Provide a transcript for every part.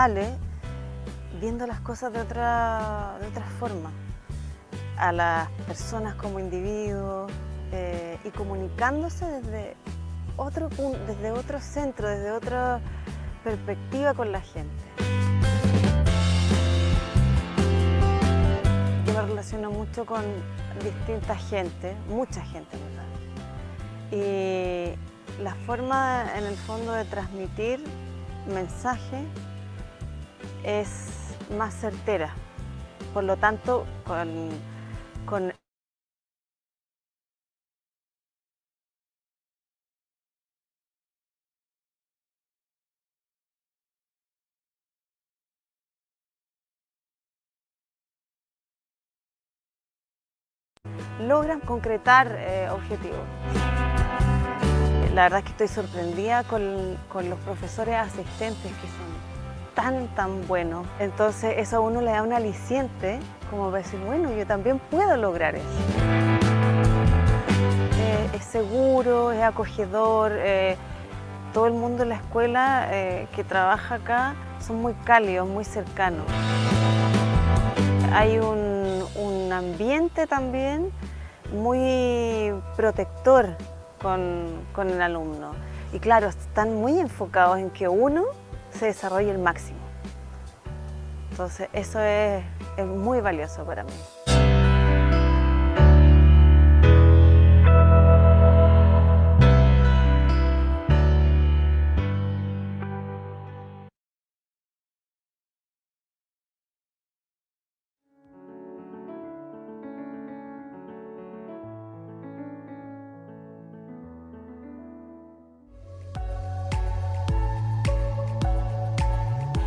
sale viendo las cosas de otra forma, a las personas como individuos y comunicándose desde otro punto, desde otro centro, desde otra perspectiva con la gente. Yo me relaciono mucho con distinta gente, mucha gente, ¿verdad? Y la forma en el fondo de transmitir mensaje es más certera. Por lo tanto, con logran concretar objetivos. La verdad es que estoy sorprendida con los profesores asistentes que son tan buenos. Entonces eso a uno le da un aliciente como para decir, bueno, yo también puedo lograr eso. Es seguro, es acogedor. Todo el mundo en la escuela que trabaja acá son muy cálidos, muy cercanos. Hay un ambiente también muy protector con el alumno. Y claro, están muy enfocados en que uno se desarrolle al máximo. Entonces eso es muy valioso para mí.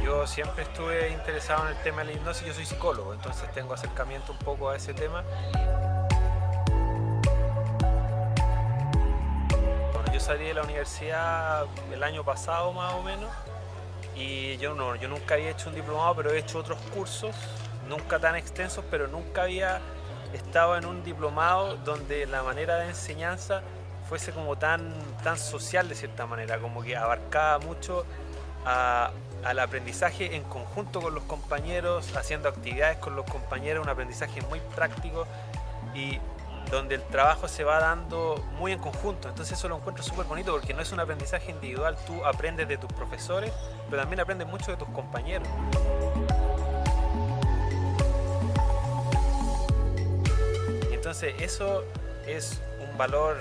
Yo siempre estuve interesado en el tema de la hipnosis, yo soy psicólogo, entonces tengo acercamiento un poco a ese tema. Bueno, yo salí de la universidad el año pasado más o menos y yo nunca había hecho un diplomado, pero he hecho otros cursos, nunca tan extensos, pero nunca había estado en un diplomado donde la manera de enseñanza fuese como tan social de cierta manera, como que abarcaba mucho al aprendizaje en conjunto con los compañeros, haciendo actividades con los compañeros, un aprendizaje muy práctico y donde el trabajo se va dando muy en conjunto. Entonces eso lo encuentro súper bonito porque no es un aprendizaje individual, tú aprendes de tus profesores, pero también aprendes mucho de tus compañeros. Y entonces eso es un valor,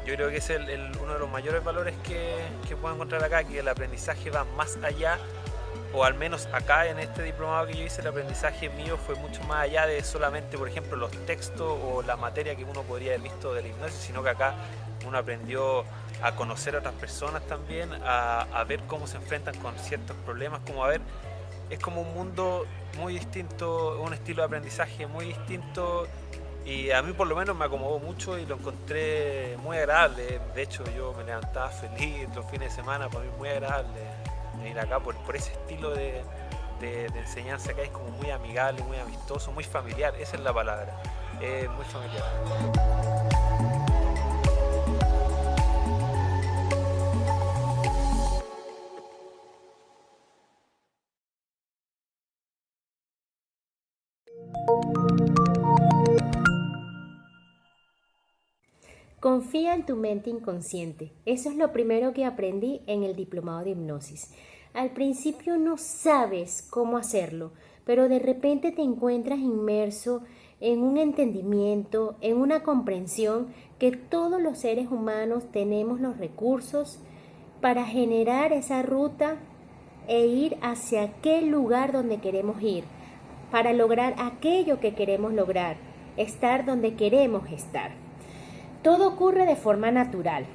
yo creo que es uno de los mayores valores que puedo encontrar acá, que el aprendizaje va más allá, o al menos acá en este diplomado que yo hice, el aprendizaje mío fue mucho más allá de solamente, por ejemplo, los textos o la materia que uno podría haber visto de la hipnosis, sino que acá uno aprendió a conocer a otras personas también, a ver cómo se enfrentan con ciertos problemas, como a ver, es como un mundo muy distinto, un estilo de aprendizaje muy distinto. Y a mí por lo menos me acomodó mucho y lo encontré muy agradable. De hecho yo me levantaba feliz los fines de semana, para mí muy agradable venir acá por ese estilo de enseñanza que hay, como muy amigable, muy amistoso, muy familiar, esa es la palabra, muy familiar. Confía en tu mente inconsciente. Eso es lo primero que aprendí en el diplomado de hipnosis. Al principio no sabes cómo hacerlo, pero de repente te encuentras inmerso en un entendimiento, en una comprensión que todos los seres humanos tenemos los recursos para generar esa ruta e ir hacia aquel lugar donde queremos ir, para lograr aquello que queremos lograr, estar donde queremos estar. Todo ocurre de forma natural,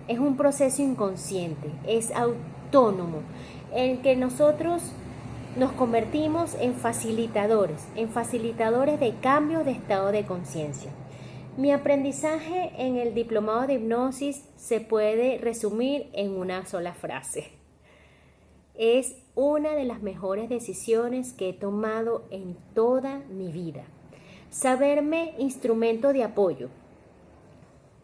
es un proceso inconsciente, es autónomo, en que nosotros nos convertimos en facilitadores de cambios de estado de conciencia. Mi aprendizaje en el diplomado de hipnosis se puede resumir en una sola frase. Es una de las mejores decisiones que he tomado en toda mi vida. Saberme instrumento de apoyo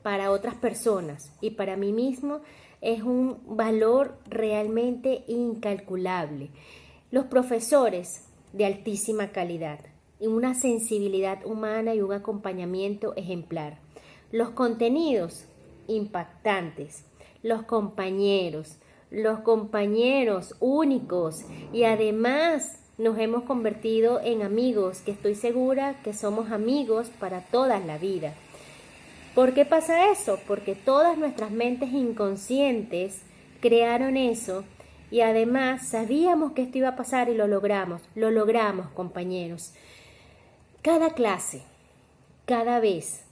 para otras personas y para mí mismo es un valor realmente incalculable. Los profesores de altísima calidad y una sensibilidad humana y un acompañamiento ejemplar. Los contenidos impactantes, los compañeros únicos, y además nos hemos convertido en amigos, que estoy segura que somos amigos para toda la vida. ¿Por qué pasa eso? Porque todas nuestras mentes inconscientes crearon eso, y además sabíamos que esto iba a pasar y lo logramos, compañeros. Cada clase, cada vez,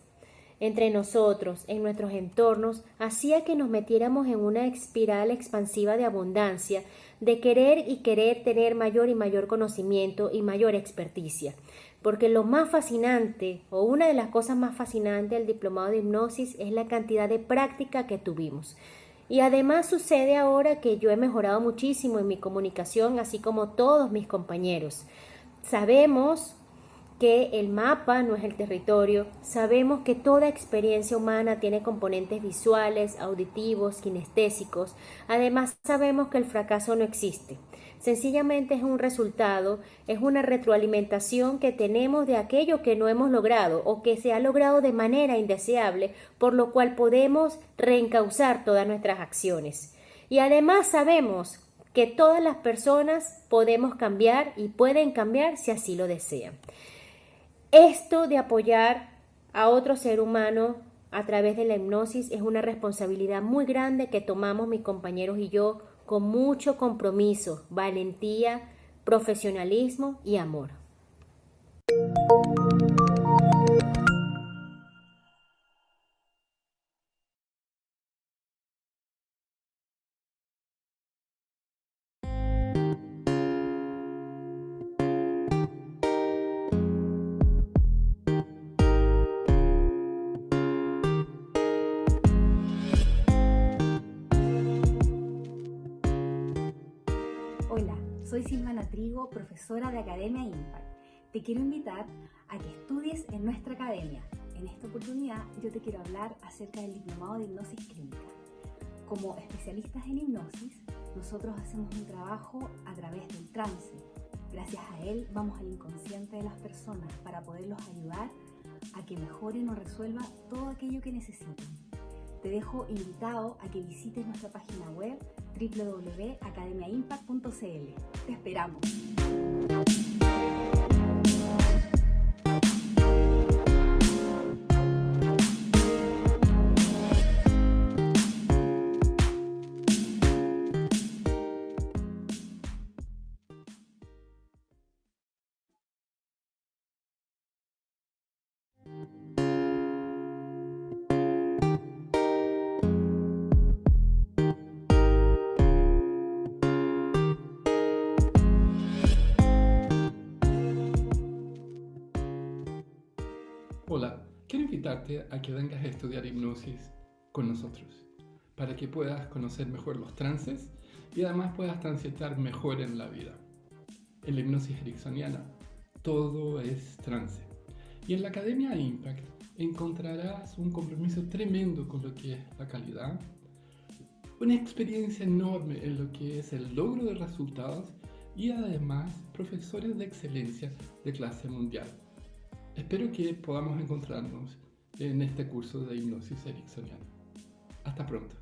entre nosotros, en nuestros entornos, hacía que nos metiéramos en una espiral expansiva de abundancia, de querer tener mayor y mayor conocimiento y mayor experticia. Porque lo más fascinante, o una de las cosas más fascinantes del diplomado de hipnosis, es la cantidad de práctica que tuvimos. Y además sucede ahora que yo he mejorado muchísimo en mi comunicación, así como todos mis compañeros. Sabemos que el mapa no es el territorio, sabemos que toda experiencia humana tiene componentes visuales, auditivos, kinestésicos. Además sabemos que el fracaso no existe. Sencillamente es un resultado, es una retroalimentación que tenemos de aquello que no hemos logrado o que se ha logrado de manera indeseable, por lo cual podemos reencauzar todas nuestras acciones. Y además sabemos que todas las personas podemos cambiar y pueden cambiar si así lo desean. Esto de apoyar a otro ser humano a través de la hipnosis es una responsabilidad muy grande que tomamos mis compañeros y yo con mucho compromiso, valentía, profesionalismo y amor. Hola, soy Silvana Trigo, profesora de Academia Impact. Te quiero invitar a que estudies en nuestra academia. En esta oportunidad yo te quiero hablar acerca del diplomado de hipnosis clínica. Como especialistas en hipnosis, nosotros hacemos un trabajo a través del trance. Gracias a él vamos al inconsciente de las personas para poderlos ayudar a que mejoren o resuelvan todo aquello que necesiten. Te dejo invitado a que visites nuestra página web www.academiaimpact.cl. ¡Te esperamos! Hola, quiero invitarte a que vengas a estudiar hipnosis con nosotros, para que puedas conocer mejor los trances y además puedas transitar mejor en la vida. En la hipnosis ericksoniana, todo es trance. Y en la Academia Impact encontrarás un compromiso tremendo con lo que es la calidad, una experiencia enorme en lo que es el logro de resultados y además profesores de excelencia de clase mundial. Espero que podamos encontrarnos en este curso de hipnosis ericksoniana. Hasta pronto.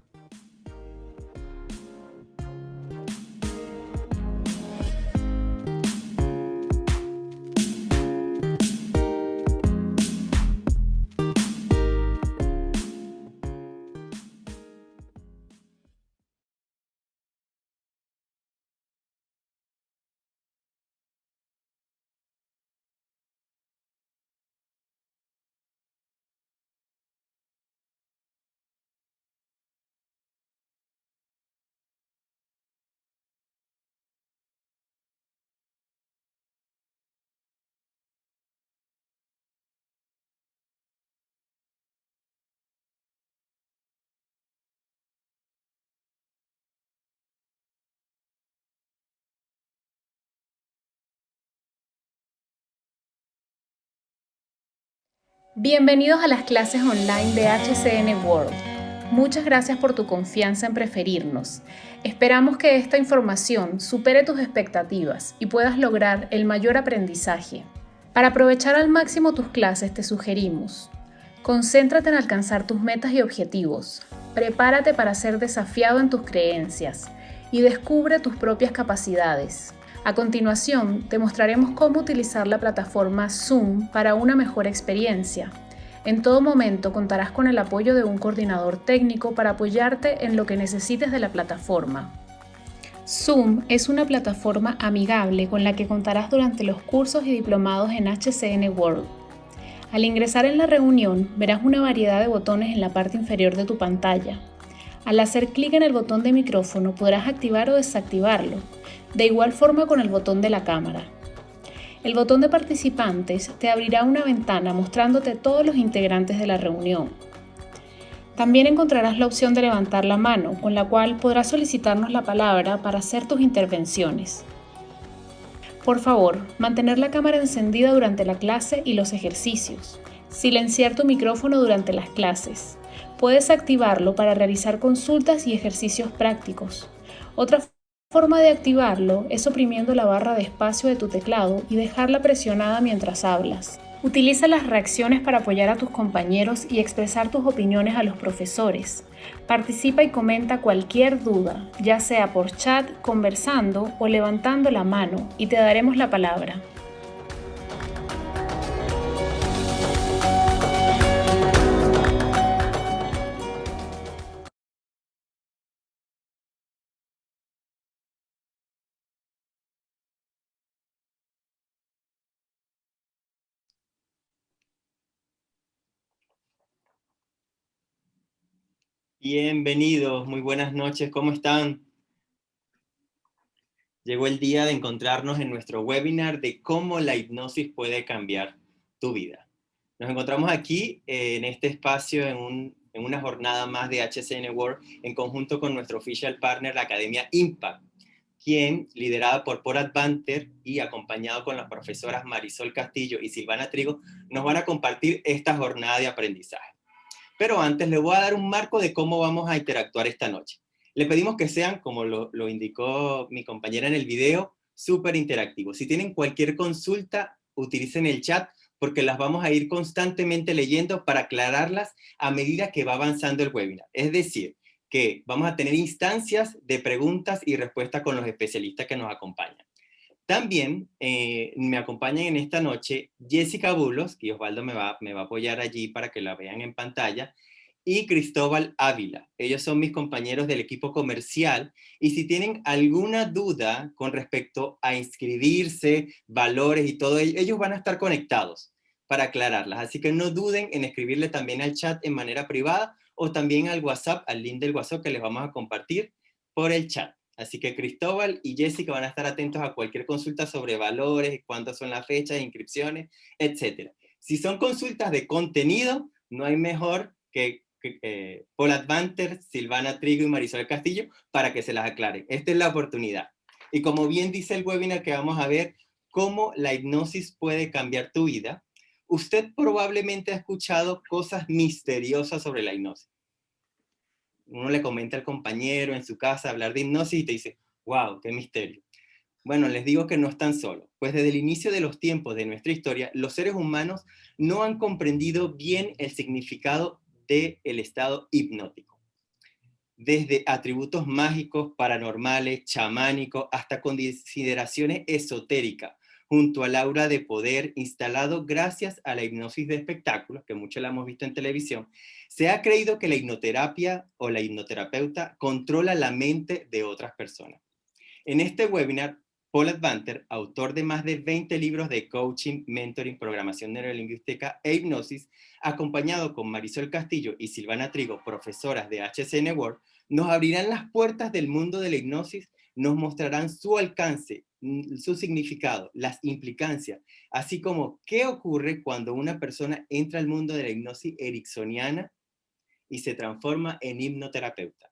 Bienvenidos a las clases online de HCN World. Muchas gracias por tu confianza en preferirnos. Esperamos que esta información supere tus expectativas y puedas lograr el mayor aprendizaje. Para aprovechar al máximo tus clases te sugerimos: concéntrate en alcanzar tus metas y objetivos, prepárate para ser desafiado en tus creencias y descubre tus propias capacidades. A continuación, te mostraremos cómo utilizar la plataforma Zoom para una mejor experiencia. En todo momento contarás con el apoyo de un coordinador técnico para apoyarte en lo que necesites de la plataforma. Zoom es una plataforma amigable con la que contarás durante los cursos y diplomados en HCN World. Al ingresar en la reunión, verás una variedad de botones en la parte inferior de tu pantalla. Al hacer clic en el botón de micrófono podrás activar o desactivarlo, de igual forma con el botón de la cámara. El botón de participantes te abrirá una ventana mostrándote todos los integrantes de la reunión. También encontrarás la opción de levantar la mano, con la cual podrás solicitarnos la palabra para hacer tus intervenciones. Por favor, mantener la cámara encendida durante la clase y los ejercicios. Silenciar tu micrófono durante las clases. Puedes activarlo para realizar consultas y ejercicios prácticos. Otra forma de activarlo es oprimiendo la barra de espacio de tu teclado y dejarla presionada mientras hablas. Utiliza las reacciones para apoyar a tus compañeros y expresar tus opiniones a los profesores. Participa y comenta cualquier duda, ya sea por chat, conversando o levantando la mano, y te daremos la palabra. Bienvenidos, muy buenas noches, ¿cómo están? Llegó el día de encontrarnos en nuestro webinar de cómo la hipnosis puede cambiar tu vida. Nos encontramos aquí en este espacio en una jornada más de HCN World en conjunto con nuestro official partner, la Academia Impact, quien, liderada por Polat Banter y acompañado con las profesoras Marisol Castillo y Silvana Trigo, nos van a compartir esta jornada de aprendizaje. Pero antes les voy a dar un marco de cómo vamos a interactuar esta noche. Le pedimos que sean, como lo indicó mi compañera en el video, súper interactivos. Si tienen cualquier consulta, utilicen el chat porque las vamos a ir constantemente leyendo para aclararlas a medida que va avanzando el webinar. Es decir, que vamos a tener instancias de preguntas y respuestas con los especialistas que nos acompañan. También me acompañan en esta noche Jessica Bulos, que Osvaldo me va a apoyar allí para que la vean en pantalla, y Cristóbal Ávila. Ellos son mis compañeros del equipo comercial, y si tienen alguna duda con respecto a inscribirse, valores y todo ello, ellos van a estar conectados para aclararlas. Así que no duden en escribirle también al chat en manera privada o también al WhatsApp, al link del WhatsApp que les vamos a compartir por el chat. Así que Cristóbal y Jessica van a estar atentos a cualquier consulta sobre valores, cuántas son las fechas, inscripciones, etc. Si son consultas de contenido, no hay mejor que Polat Banter, Silvana Trigo y Marisol Castillo para que se las aclaren. Esta es la oportunidad. Y como bien dice el webinar que vamos a ver, cómo la hipnosis puede cambiar tu vida, usted probablemente ha escuchado cosas misteriosas sobre la hipnosis. Uno le comenta al compañero en su casa hablar de hipnosis y te dice, wow, qué misterio. Bueno, les digo que no están solos, pues desde el inicio de los tiempos de nuestra historia, los seres humanos no han comprendido bien el significado del estado hipnótico. Desde atributos mágicos, paranormales, chamánicos, hasta consideraciones esotéricas, junto al aura de poder instalado gracias a la hipnosis de espectáculos, que muchos la hemos visto en televisión, se ha creído que la hipnoterapia o la hipnoterapeuta controla la mente de otras personas. En este webinar, Polat Banter, autor de más de 20 libros de coaching, mentoring, programación neurolingüística e hipnosis, acompañado con Marisol Castillo y Silvana Trigo, profesoras de HCN World, nos abrirán las puertas del mundo de la hipnosis, nos mostrarán su alcance, su significado, las implicancias, así como qué ocurre cuando una persona entra al mundo de la hipnosis ericksoniana y se transforma en hipnoterapeuta.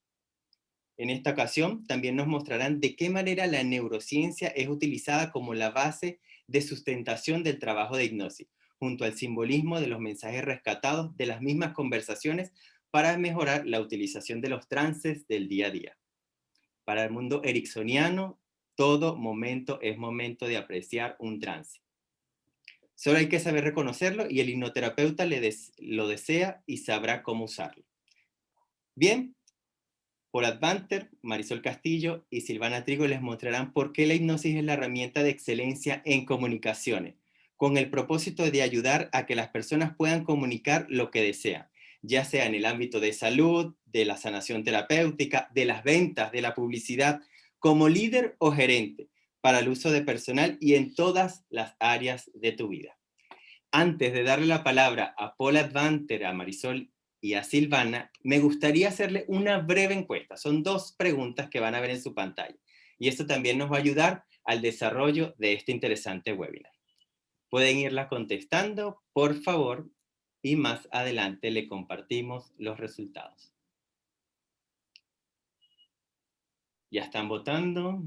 En esta ocasión también nos mostrarán de qué manera la neurociencia es utilizada como la base de sustentación del trabajo de hipnosis, junto al simbolismo de los mensajes rescatados de las mismas conversaciones para mejorar la utilización de los trances del día a día. Para el mundo ericksoniano, todo momento es momento de apreciar un trance. Solo hay que saber reconocerlo y el hipnoterapeuta lo desea y sabrá cómo usarlo. Bien, Paul Advanter, Marisol Castillo y Silvana Trigo les mostrarán por qué la hipnosis es la herramienta de excelencia en comunicaciones, con el propósito de ayudar a que las personas puedan comunicar lo que desean, ya sea en el ámbito de salud, de la sanación terapéutica, de las ventas, de la publicidad, como líder o gerente, para el uso de personal y en todas las áreas de tu vida. Antes de darle la palabra a Paul Advanter, a Marisol y a Silvana, me gustaría hacerle una breve encuesta. Son 2 preguntas que van a ver en su pantalla. Y esto también nos va a ayudar al desarrollo de este interesante webinar. Pueden irla contestando, por favor, y más adelante le compartimos los resultados. ¿Ya están votando?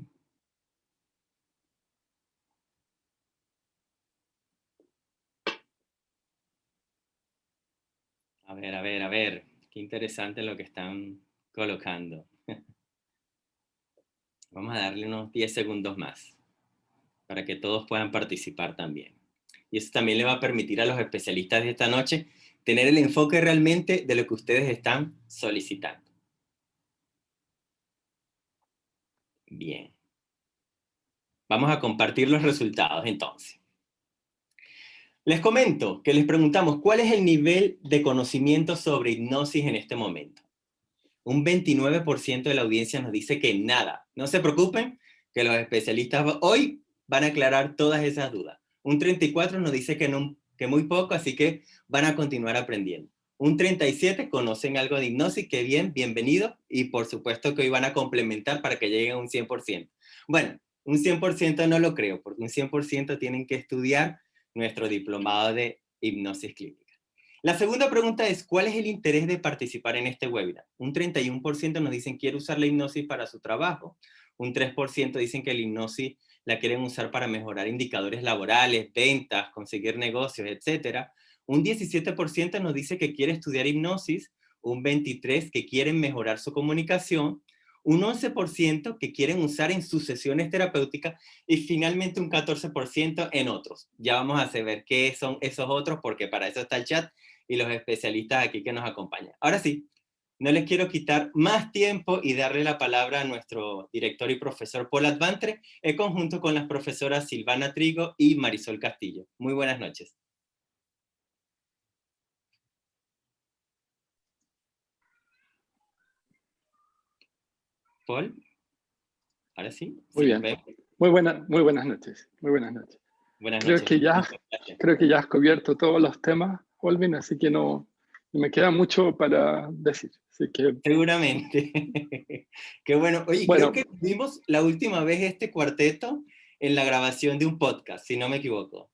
A ver, qué interesante lo que están colocando. Vamos a darle unos 10 segundos más para que todos puedan participar también. Y eso también le va a permitir a los especialistas de esta noche tener el enfoque realmente de lo que ustedes están solicitando. Bien. Vamos a compartir los resultados entonces. Les comento que les preguntamos cuál es el nivel de conocimiento sobre hipnosis en este momento. Un 29% de la audiencia nos dice que nada. No se preocupen, que los especialistas hoy van a aclarar todas esas dudas. Un 34% nos dice que muy poco, así que van a continuar aprendiendo. Un 37% conocen algo de hipnosis, que bien, bienvenido, y por supuesto que hoy van a complementar para que lleguen a un 100%. Bueno, un 100% no lo creo, porque un 100% tienen que estudiar nuestro diplomado de hipnosis clínica. La segunda pregunta es, ¿cuál es el interés de participar en este webinar? Un 31% nos dicen quiere usar la hipnosis para su trabajo. Un 3% dicen que la hipnosis la quieren usar para mejorar indicadores laborales, ventas, conseguir negocios, etc. Un 17% nos dice que quiere estudiar hipnosis. Un 23% que quieren mejorar su comunicación. Un 11% que quieren usar en sus sesiones terapéuticas y finalmente un 14% en otros. Ya vamos a saber qué son esos otros porque para eso está el chat y los especialistas aquí que nos acompañan. Ahora sí, no les quiero quitar más tiempo y darle la palabra a nuestro director y profesor Paul Advanter en conjunto con las profesoras Silvana Trigo y Marisol Castillo. Muy buenas noches. Paul, ahora sí. Muy bien. Muy buenas noches. Muy buenas noches. Buenas Creo noches. que ya has cubierto todos los temas, Olvin, así que no me queda mucho para decir. Así que, seguramente. Qué bueno. Oye, creo que vimos la última vez este cuarteto en la grabación de un podcast, si no me equivoco.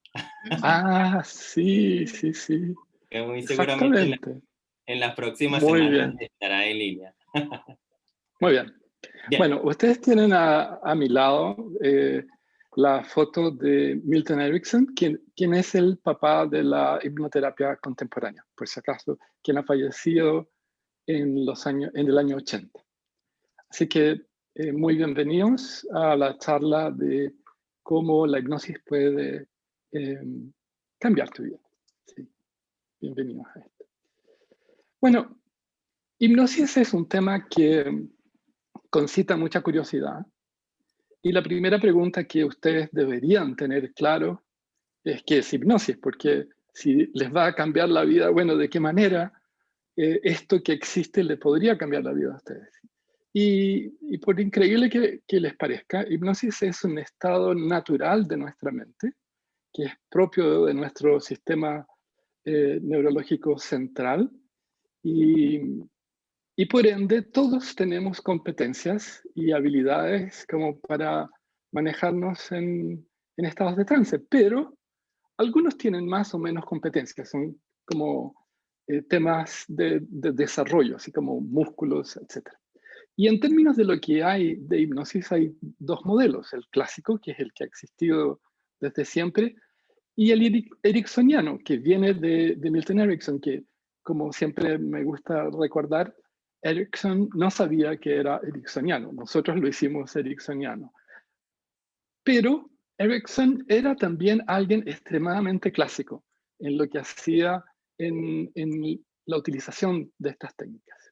Ah, sí. Que muy seguramente en las próximas semanas estará en línea. Muy bien. Bueno, ustedes tienen a mi lado la foto de Milton Erickson, quien es el papá de la hipnoterapia contemporánea, por si acaso, quien ha fallecido en el año 80. Así que muy bienvenidos a la charla de cómo la hipnosis puede cambiar tu vida. Sí. Bienvenidos a esto. Bueno, hipnosis es un tema que concita mucha curiosidad. Y la primera pregunta que ustedes deberían tener claro es qué es hipnosis, porque si les va a cambiar la vida, bueno, ¿de qué manera esto que existe le podría cambiar la vida a ustedes? Y por increíble que les parezca, hipnosis es un estado natural de nuestra mente, que es propio de nuestro sistema neurológico central, y por ende, todos tenemos competencias y habilidades como para manejarnos en estados de trance, pero algunos tienen más o menos competencias, son como temas de desarrollo, así como músculos, etc. Y en términos de lo que hay de hipnosis, hay 2 modelos, el clásico, que es el que ha existido desde siempre, y el ericksoniano, que viene de Milton Erickson, que como siempre me gusta recordar, Erickson no sabía que era ericksoniano. Nosotros lo hicimos ericksoniano. Pero Erickson era también alguien extremadamente clásico en lo que hacía en la utilización de estas técnicas.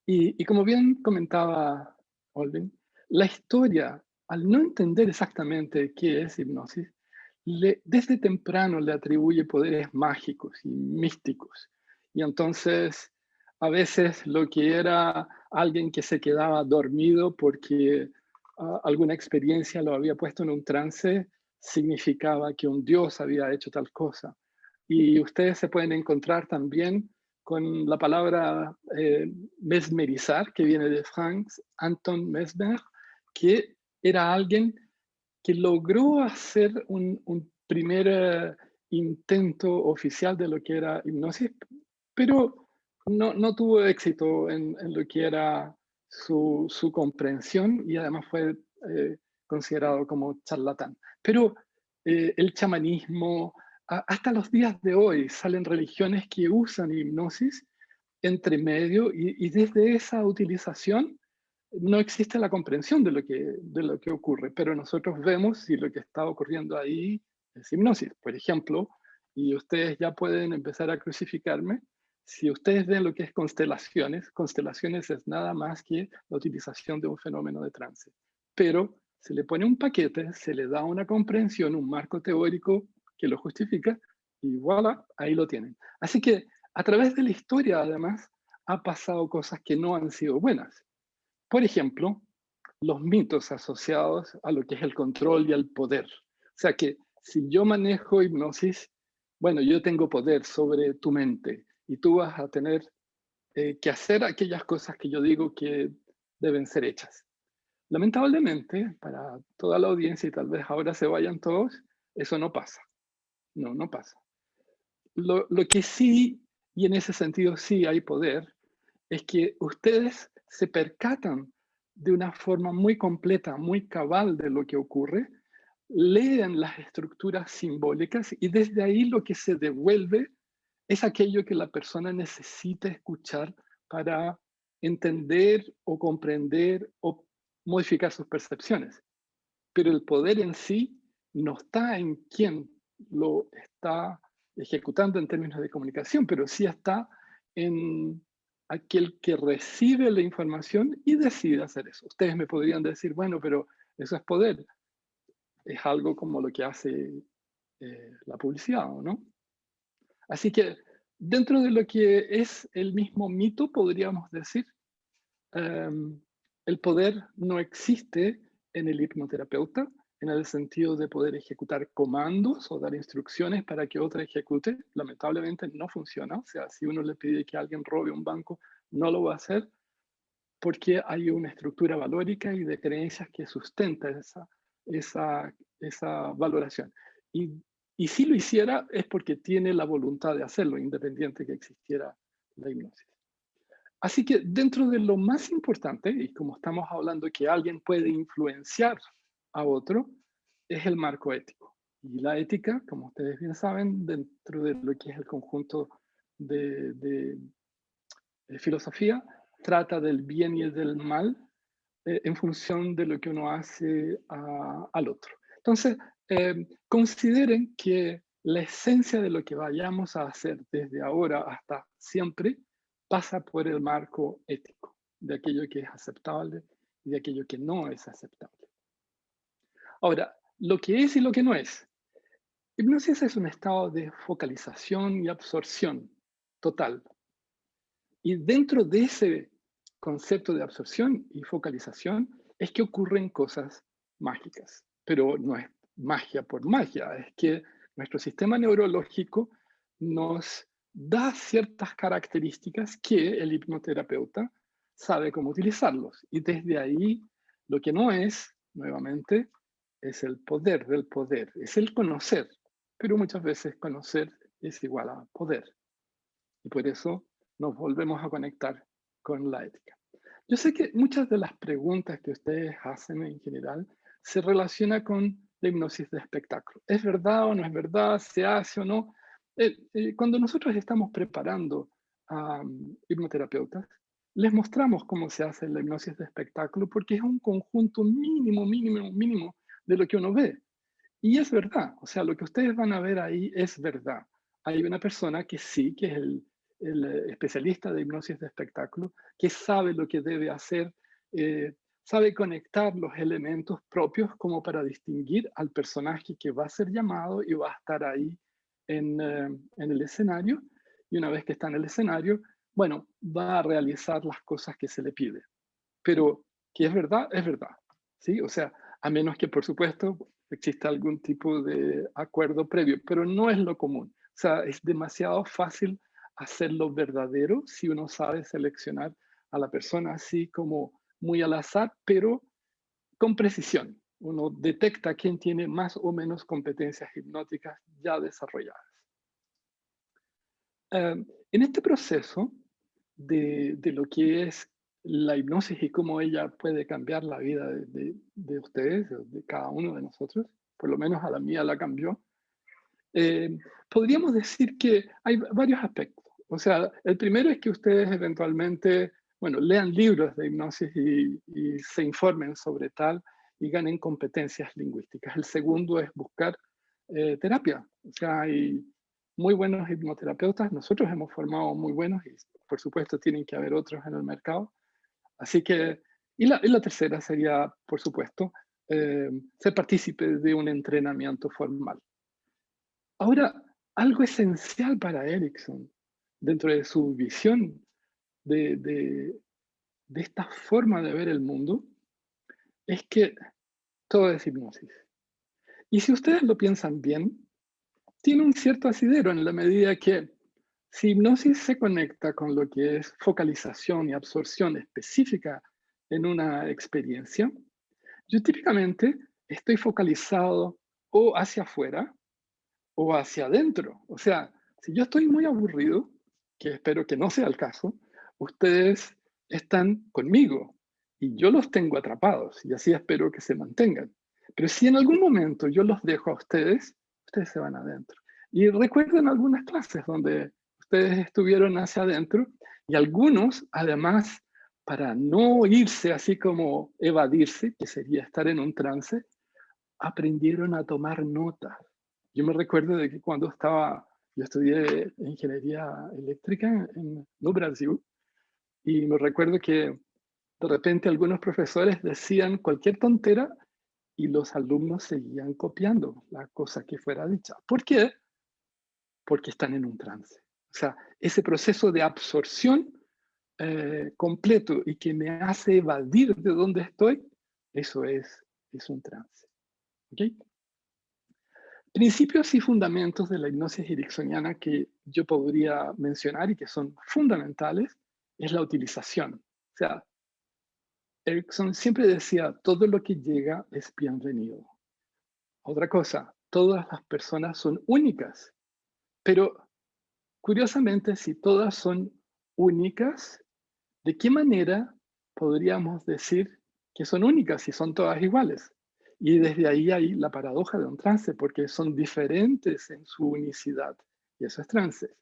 Y como bien comentaba Olvin, la historia, al no entender exactamente qué es hipnosis, desde temprano le atribuye poderes mágicos y místicos. Y entonces, a veces lo que era alguien que se quedaba dormido porque alguna experiencia lo había puesto en un trance, significaba que un dios había hecho tal cosa. Y ustedes se pueden encontrar también con la palabra mesmerizar, que viene de Franz Anton Mesmer, que era alguien que logró hacer un primer intento oficial de lo que era hipnosis, pero no tuvo éxito en lo que era su comprensión y además fue considerado como charlatán. Pero el chamanismo, hasta los días de hoy salen religiones que usan hipnosis entre medio y desde esa utilización no existe la comprensión de lo que ocurre, pero nosotros vemos si lo que está ocurriendo ahí es hipnosis. Por ejemplo, y ustedes ya pueden empezar a crucificarme, si ustedes ven lo que es constelaciones es nada más que la utilización de un fenómeno de trance. Pero se le pone un paquete, se le da una comprensión, un marco teórico que lo justifica, y voilà, ahí lo tienen. Así que a través de la historia, además, ha pasado cosas que no han sido buenas. Por ejemplo, los mitos asociados a lo que es el control y el poder. O sea que si yo manejo hipnosis, bueno, yo tengo poder sobre tu mente y tú vas a tener que hacer aquellas cosas que yo digo que deben ser hechas. Lamentablemente, para toda la audiencia, y tal vez ahora se vayan todos, eso no pasa. No pasa. Lo que sí, y en ese sentido sí hay poder, es que ustedes se percatan de una forma muy completa, muy cabal de lo que ocurre, leen las estructuras simbólicas y desde ahí lo que se devuelve es aquello que la persona necesita escuchar para entender o comprender o modificar sus percepciones. Pero el poder en sí no está en quién lo está ejecutando en términos de comunicación, pero sí está en aquel que recibe la información y decide hacer eso. Ustedes me podrían decir, bueno, pero eso es poder. Es algo como lo que hace la publicidad, ¿no? Así que dentro de lo que es el mismo mito, podríamos decir, el poder no existe en el hipnoterapeuta, en el sentido de poder ejecutar comandos o dar instrucciones para que otro ejecute. Lamentablemente no funciona. O sea, si uno le pide que alguien robe un banco, no lo va a hacer porque hay una estructura valórica y de creencias que sustenta esa valoración. Y si lo hiciera es porque tiene la voluntad de hacerlo, independiente que existiera la hipnosis. Así que dentro de lo más importante, y como estamos hablando que alguien puede influenciar a otro, es el marco ético. Y la ética, como ustedes bien saben, dentro de lo que es el conjunto de filosofía, trata del bien y del mal en función de lo que uno hace al otro. Entonces, consideren que la esencia de lo que vayamos a hacer desde ahora hasta siempre pasa por el marco ético, de aquello que es aceptable y de aquello que no es aceptable. Ahora, lo que es y lo que no es. Hipnosis es un estado de focalización y absorción total. Y dentro de ese concepto de absorción y focalización es que ocurren cosas mágicas. Pero no es magia por magia, es que nuestro sistema neurológico nos da ciertas características que el hipnoterapeuta sabe cómo utilizarlos. Y desde ahí, lo que no es, nuevamente, es el poder del poder, es el conocer. Pero muchas veces conocer es igual a poder. Y por eso nos volvemos a conectar con la ética. Yo sé que muchas de las preguntas que ustedes hacen en general se relacionan con la hipnosis de espectáculo. ¿Es verdad o no es verdad? ¿Se hace o no? Cuando nosotros estamos preparando a hipnoterapeutas, les mostramos cómo se hace la hipnosis de espectáculo porque es un conjunto mínimo, mínimo, mínimo de lo que uno ve. Y es verdad, o sea, lo que ustedes van a ver ahí es verdad. Hay una persona que sí, que es el especialista de hipnosis de espectáculo, que sabe lo que debe hacer, sabe conectar los elementos propios como para distinguir al personaje que va a ser llamado y va a estar ahí en el escenario. Y una vez que está en el escenario, bueno, va a realizar las cosas que se le pide. Pero que es verdad, ¿sí? O sea, a menos que, por supuesto, exista algún tipo de acuerdo previo, pero no es lo común. O sea, es demasiado fácil hacerlo verdadero si uno sabe seleccionar a la persona así como muy al azar, pero con precisión. Uno detecta quién tiene más o menos competencias hipnóticas ya desarrolladas. En este proceso de lo que es la hipnosis y cómo ella puede cambiar la vida de ustedes, de cada uno de nosotros, por lo menos a la mía la cambió, podríamos decir que hay varios aspectos. O sea, el primero es que ustedes eventualmente, bueno, lean libros de hipnosis y se informen sobre tal y ganen competencias lingüísticas. El segundo es buscar terapia. O sea, hay muy buenos hipnoterapeutas, nosotros hemos formado muy buenos y por supuesto tienen que haber otros en el mercado. Así que, y la tercera sería, por supuesto, ser partícipe de un entrenamiento formal. Ahora, algo esencial para Erickson, dentro de su visión de, de- de esta forma de ver el mundo, es que todo es hipnosis. Y si ustedes lo piensan bien, tiene un cierto asidero en la medida que si hipnosis se conecta con lo que es focalización y absorción específica en una experiencia, yo típicamente estoy focalizado o hacia afuera o hacia adentro. O sea, si yo estoy muy aburrido, que espero que no sea el caso, ustedes están conmigo y yo los tengo atrapados y así espero que se mantengan. Pero si en algún momento yo los dejo a ustedes, ustedes se van adentro. Y recuerden algunas clases donde ustedes estuvieron hacia adentro y algunos, además, para no irse así como evadirse, que sería estar en un trance, aprendieron a tomar notas. Yo me recuerdo de que yo estudié ingeniería eléctrica en no Brasil, y me recuerdo que de repente algunos profesores decían cualquier tontera y los alumnos seguían copiando la cosa que fuera dicha. ¿Por qué? Porque están en un trance. O sea, ese proceso de absorción completo y que me hace evadir de dónde estoy, eso es un trance. ¿Ok? Principios y fundamentos de la hipnosis ericksoniana que yo podría mencionar y que son fundamentales es la utilización. O sea, Erickson siempre decía, todo lo que llega es bienvenido. Otra cosa, todas las personas son únicas, pero curiosamente, si todas son únicas, ¿de qué manera podríamos decir que son únicas si son todas iguales? Y desde ahí hay la paradoja de un trance, porque son diferentes en su unicidad, y eso es trance.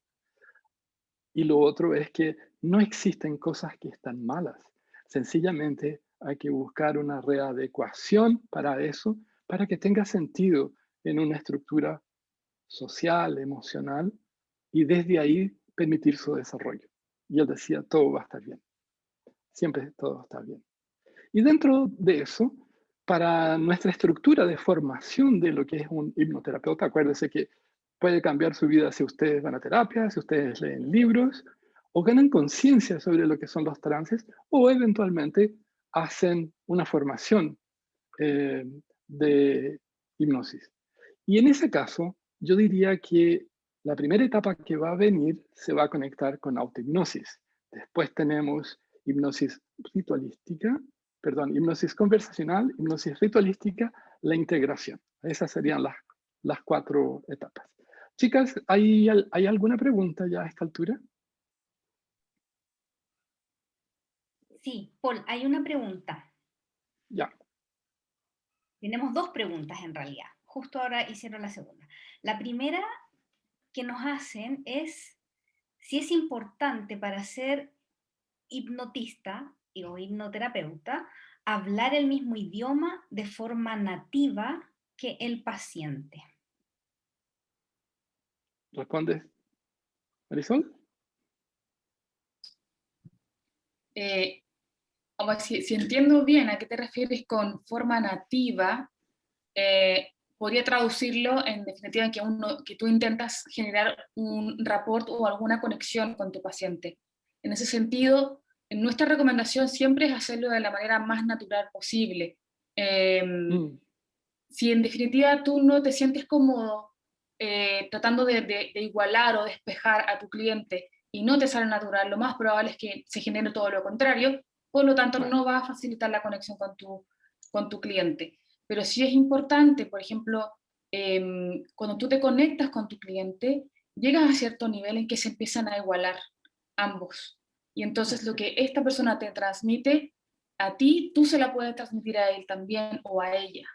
Y lo otro es que no existen cosas que están malas. Sencillamente hay que buscar una readecuación para eso, para que tenga sentido en una estructura social, emocional, y desde ahí permitir su desarrollo. Y él decía, todo va a estar bien. Siempre todo está bien. Y dentro de eso, para nuestra estructura de formación de lo que es un hipnoterapeuta, acuérdense que puede cambiar su vida si ustedes van a terapia, si ustedes leen libros, o ganan conciencia sobre lo que son los trances, o eventualmente hacen una formación eh, de hipnosis. Y en ese caso, yo diría que la primera etapa que va a venir se va a conectar con autohipnosis. Después tenemos hipnosis ritualística, perdón, hipnosis conversacional, hipnosis ritualística, la integración. Esas serían las 4 etapas. Chicas, ¿hay alguna pregunta ya a esta altura? Sí, Paul, hay una pregunta. Ya. Tenemos dos preguntas en realidad. Justo ahora hicieron la segunda. La primera que nos hacen es si es importante para ser hipnotista o hipnoterapeuta hablar el mismo idioma de forma nativa que el paciente. ¿Respondes, Marisol? Si entiendo bien a qué te refieres con forma nativa, podría traducirlo en definitiva que tú intentas generar un rapport o alguna conexión con tu paciente. En ese sentido, nuestra recomendación siempre es hacerlo de la manera más natural posible. Si en definitiva tú no te sientes cómodo tratando de igualar o despejar a tu cliente y no te sale natural, lo más probable es que se genere todo lo contrario, por lo tanto no va a facilitar la conexión con tu cliente. Pero sí es importante, por ejemplo, cuando tú te conectas con tu cliente, llegas a cierto nivel en que se empiezan a igualar ambos. Y entonces lo que esta persona te transmite a ti, tú se la puedes transmitir a él también o a ella.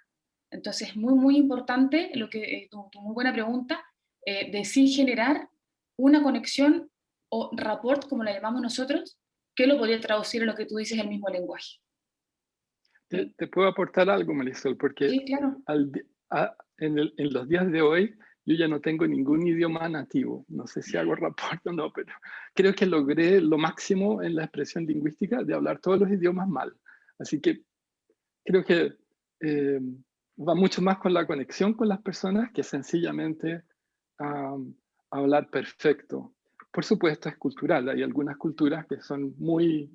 Entonces es muy, muy importante tu muy buena pregunta, de sí generar una conexión o rapport, como la llamamos nosotros, que lo podría traducir en lo que tú dices, el mismo lenguaje. Te puedo aportar algo, Marisol, porque Sí, claro. en los días de hoy yo ya no tengo ningún idioma nativo. No sé si hago rapport o no, pero creo que logré lo máximo en la expresión lingüística de hablar todos los idiomas mal. Así que creo que va mucho más con la conexión con las personas que sencillamente hablar perfecto. Por supuesto, es cultural. Hay algunas culturas que son muy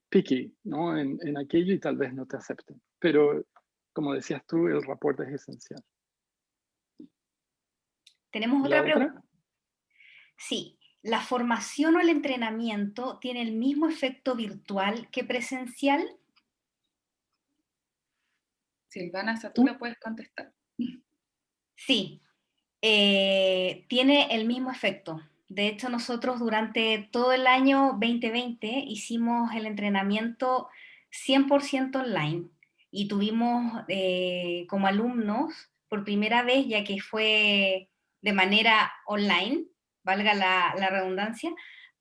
picky, ¿no? en aquello y tal vez no te acepten. Pero, como decías tú, el rapport es esencial. ¿Tenemos ¿Y otra la pregunta? otra? Sí. ¿La formación o el entrenamiento tiene el mismo efecto virtual que presencial? Silvana, hasta tú la puedes contestar. Sí, tiene el mismo efecto. De hecho, nosotros durante todo el año 2020 hicimos el entrenamiento 100% online y tuvimos como alumnos por primera vez, ya que fue de manera online, valga la redundancia,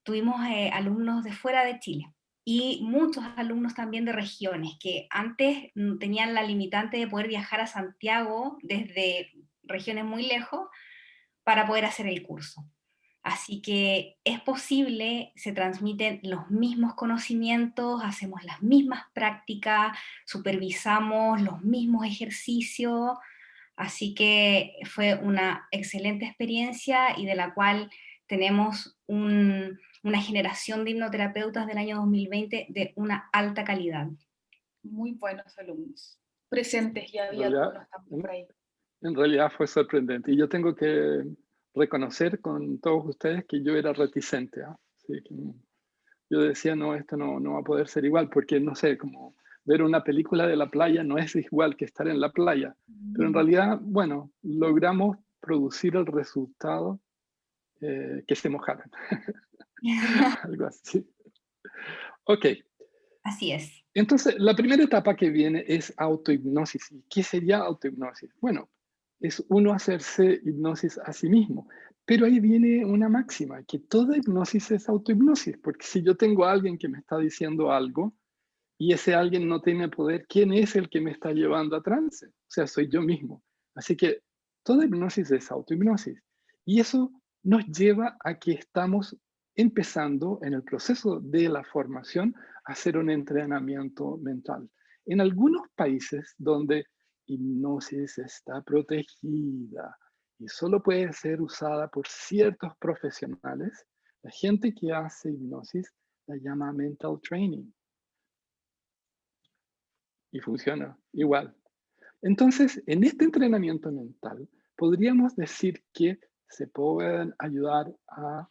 tuvimos alumnos de fuera de Chile y muchos alumnos también de regiones que antes tenían la limitante de poder viajar a Santiago desde regiones muy lejos para poder hacer el curso. Así que es posible, se transmiten los mismos conocimientos, hacemos las mismas prácticas, supervisamos los mismos ejercicios, así que fue una excelente experiencia y de la cual tenemos una generación de hipnoterapeutas del año 2020 de una alta calidad. Muy buenos alumnos, presentes, y había algunos también por ahí. En realidad fue sorprendente. Y yo tengo que reconocer con todos ustedes que yo era reticente. Así que yo decía, no, esto no va a poder ser igual, porque no sé, como ver una película de la playa no es igual que estar en la playa. Pero en realidad, bueno, logramos producir el resultado que se mojaran. Algo así. Ok. Así es. Entonces, la primera etapa que viene es autohipnosis. ¿Y qué sería autohipnosis? Bueno, es uno hacerse hipnosis a sí mismo. Pero ahí viene una máxima, que toda hipnosis es autohipnosis, porque si yo tengo a alguien que me está diciendo algo y ese alguien no tiene poder, ¿quién es el que me está llevando a trance? O sea, soy yo mismo. Así que toda hipnosis es autohipnosis. Y eso nos lleva a que estamos empezando en el proceso de la formación a hacer un entrenamiento mental. En algunos países donde hipnosis está protegida y solo puede ser usada por ciertos profesionales, la gente que hace hipnosis la llama mental training. Y funciona igual. Entonces, en este entrenamiento mental, podríamos decir que se pueden ayudar a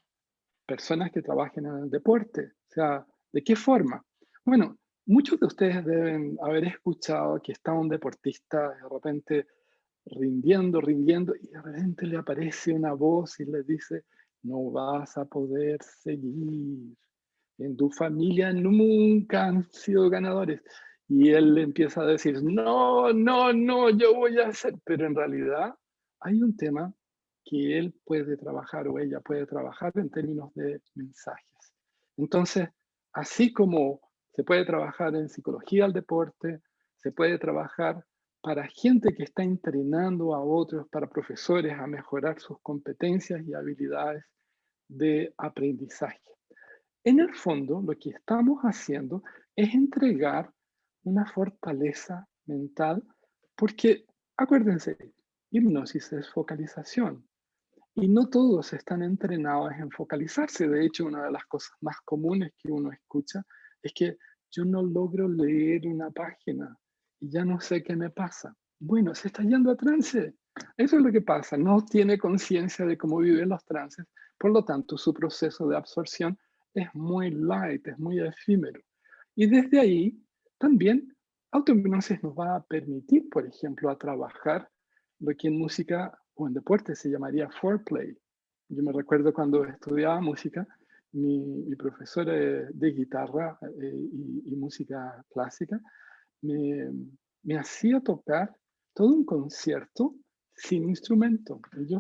personas que trabajen en el deporte. O sea, ¿de qué forma? Bueno, muchos de ustedes deben haber escuchado que está un deportista de repente rindiendo, y de repente le aparece una voz y le dice, no vas a poder seguir. En tu familia nunca han sido ganadores. Y él le empieza a decir, no, yo voy a hacer. Pero en realidad hay un tema que él puede trabajar o ella puede trabajar en términos de mensajes. Entonces, así como se puede trabajar en psicología del deporte, se puede trabajar para gente que está entrenando a otros, para profesores a mejorar sus competencias y habilidades de aprendizaje. En el fondo, lo que estamos haciendo es entregar una fortaleza mental, porque acuérdense, hipnosis es focalización y no todos están entrenados en focalizarse. De hecho, una de las cosas más comunes que uno escucha es que yo no logro leer una página y ya no sé qué me pasa. Bueno, se está yendo a trance. Eso es lo que pasa. No tiene conciencia de cómo viven los trances. Por lo tanto, su proceso de absorción es muy light, es muy efímero. Y desde ahí, también, autohipnosis nos va a permitir, por ejemplo, a trabajar lo que en música o en deporte se llamaría foreplay. Yo me recuerdo cuando estudiaba música, mi profesora de guitarra y música clásica me, me hacía tocar todo un concierto sin instrumento. Y yo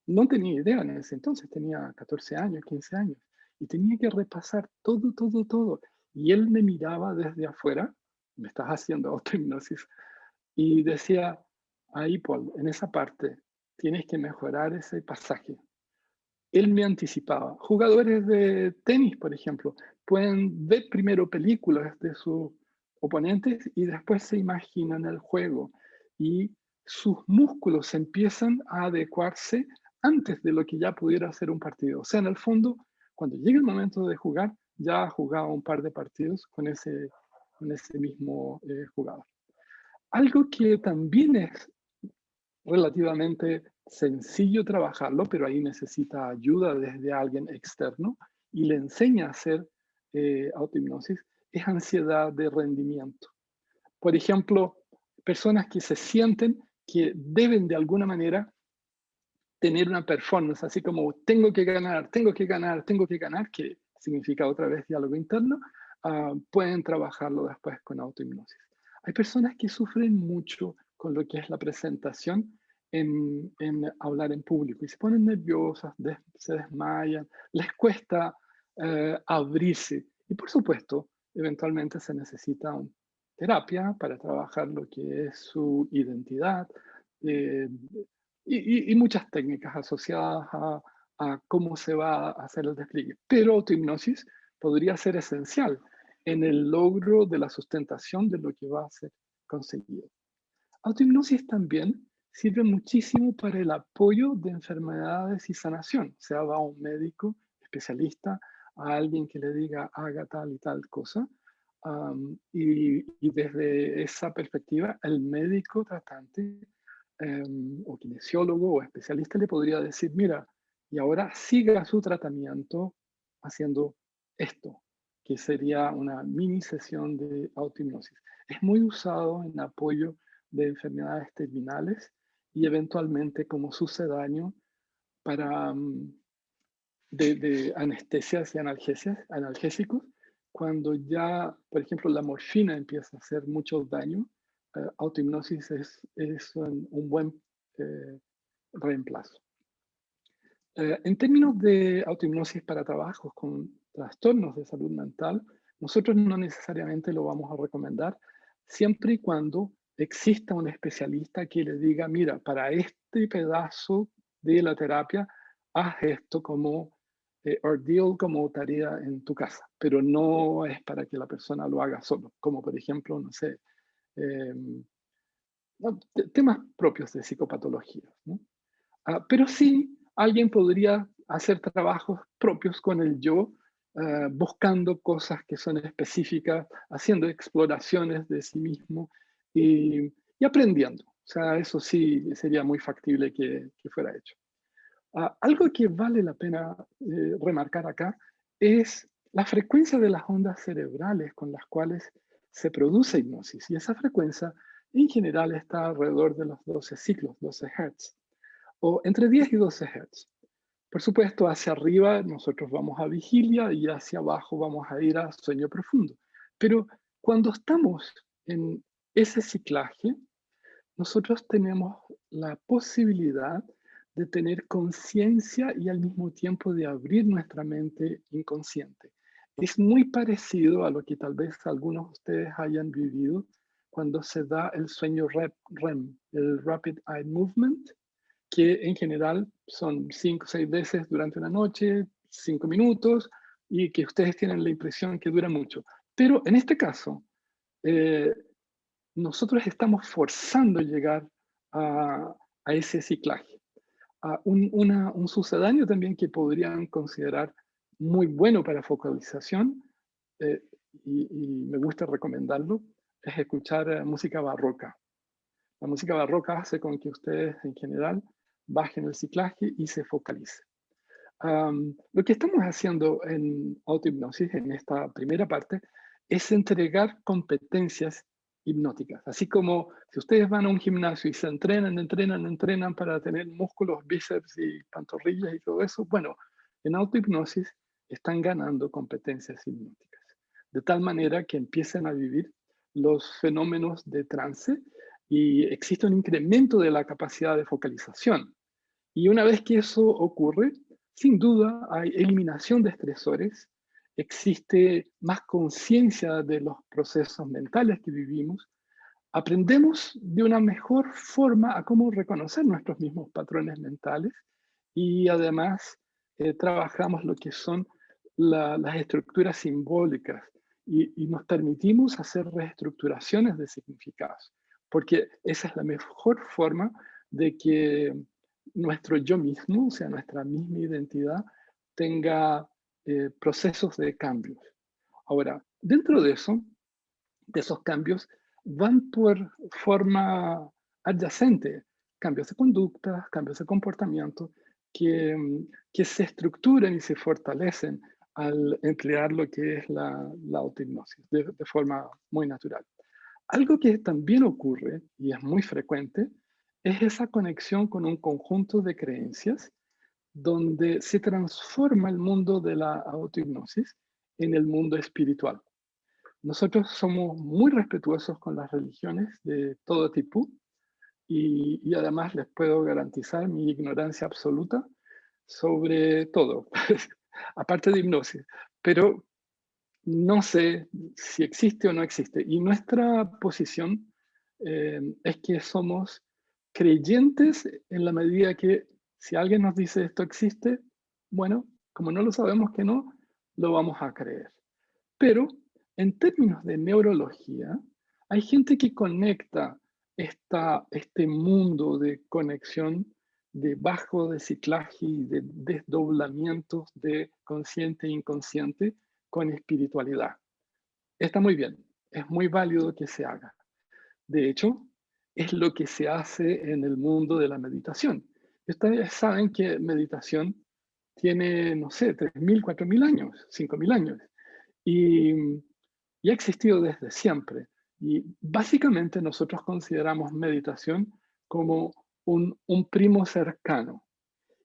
no tenía idea en ese entonces, tenía 14 años, 15 años, y tenía que repasar todo, todo, todo. Y él me miraba desde afuera, me estás haciendo autohipnosis, y decía, ahí Paul, en esa parte tienes que mejorar ese pasaje. Él me anticipaba. Jugadores de tenis, por ejemplo, pueden ver primero películas de sus oponentes y después se imaginan el juego. Y sus músculos empiezan a adecuarse antes de lo que ya pudiera ser un partido. O sea, en el fondo, cuando llega el momento de jugar, ya ha jugado un par de partidos con ese mismo jugador. Algo que también es relativamente sencillo trabajarlo, pero ahí necesita ayuda desde alguien externo y le enseña a hacer autohipnosis, es ansiedad de rendimiento. Por ejemplo, personas que se sienten que deben de alguna manera tener una performance, así como tengo que ganar, tengo que ganar, tengo que ganar, que significa otra vez diálogo interno, pueden trabajarlo después con autohipnosis. Hay personas que sufren mucho con lo que es la presentación en hablar en público y se ponen nerviosas, se desmayan, les cuesta abrirse. Y por supuesto, eventualmente se necesita terapia para trabajar lo que es su identidad, eh, y muchas técnicas asociadas a cómo se va a hacer el despliegue. Pero autohipnosis podría ser esencial en el logro de la sustentación de lo que va a ser conseguido. Autohipnosis también sirve muchísimo para el apoyo de enfermedades y sanación. Se va a un médico especialista, a alguien que le diga haga tal y tal cosa, y desde esa perspectiva el médico tratante o kinesiólogo o especialista le podría decir, mira, y ahora siga su tratamiento haciendo esto, que sería una mini sesión de autohipnosis. Es muy usado en apoyo de enfermedades terminales y eventualmente como sucedáneo para de anestesias y analgésicos, cuando ya, por ejemplo, la morfina empieza a hacer mucho daño, autohipnosis es un buen reemplazo. En términos de autohipnosis para trabajos con trastornos de salud mental, nosotros no necesariamente lo vamos a recomendar siempre y cuando exista un especialista que le diga, mira, para este pedazo de la terapia, haz esto como ordeal, como tarea en tu casa, pero no es para que la persona lo haga solo, como por ejemplo, no sé, temas propios de psicopatología, ¿no? Pero sí, alguien podría hacer trabajos propios con el yo, buscando cosas que son específicas, haciendo exploraciones de sí mismo y aprendiendo. O sea, eso sí sería muy factible que fuera hecho. Algo que vale la pena remarcar acá es la frecuencia de las ondas cerebrales con las cuales se produce hipnosis. Y esa frecuencia en general está alrededor de los 12 ciclos, 12 Hz, o entre 10 y 12 Hz. Por supuesto, hacia arriba nosotros vamos a vigilia y hacia abajo vamos a ir a sueño profundo. Pero cuando estamos en ese ciclaje, nosotros tenemos la posibilidad de tener conciencia y al mismo tiempo de abrir nuestra mente inconsciente. Es muy parecido a lo que tal vez algunos de ustedes hayan vivido cuando se da el sueño REM, el Rapid Eye Movement, que en general son 5 o 6 veces durante una noche, 5 minutos, y que ustedes tienen la impresión que dura mucho. Pero en este caso, nosotros estamos forzando llegar a ese ciclaje. Un sucedáneo también que podrían considerar muy bueno para focalización, eh, y me gusta recomendarlo, es escuchar música barroca. La música barroca hace con que ustedes en general bajen el ciclaje y se focalicen. Lo que estamos haciendo en autohipnosis, en esta primera parte, es entregar competencias hipnóticas. Así como si ustedes van a un gimnasio y se entrenan para tener músculos, bíceps y pantorrillas y todo eso, bueno, en autohipnosis están ganando competencias hipnóticas. De tal manera que empiecen a vivir los fenómenos de trance y existe un incremento de la capacidad de focalización. Y una vez que eso ocurre, sin duda hay eliminación de estresores, existe más conciencia de los procesos mentales que vivimos, aprendemos de una mejor forma a cómo reconocer nuestros mismos patrones mentales y además trabajamos lo que son las estructuras simbólicas y nos permitimos hacer reestructuraciones de significados, porque esa es la mejor forma de que nuestro yo mismo, o sea, nuestra misma identidad, tenga procesos de cambios. Ahora, dentro de eso, de esos cambios, van por forma adyacente, cambios de conducta, cambios de comportamiento, que se estructuran y se fortalecen al emplear lo que es la autohipnosis de forma muy natural. Algo que también ocurre, y es muy frecuente, es esa conexión con un conjunto de creencias donde se transforma el mundo de la autohipnosis en el mundo espiritual. Nosotros somos muy respetuosos con las religiones de todo tipo y además les puedo garantizar mi ignorancia absoluta sobre todo, aparte de hipnosis, pero no sé si existe o no existe. Y nuestra posición es que somos creyentes en la medida que si alguien nos dice esto existe, bueno, como no lo sabemos que no, lo vamos a creer. Pero en términos de neurología, hay gente que conecta este mundo de conexión de bajo reciclaje y de desdoblamientos de consciente e inconsciente con espiritualidad. Está muy bien, es muy válido que se haga. De hecho, es lo que se hace en el mundo de la meditación. Ustedes saben que meditación tiene, no sé, 3.000, 4.000 años, 5.000 años. Y ha existido desde siempre. Y básicamente nosotros consideramos meditación como un primo cercano.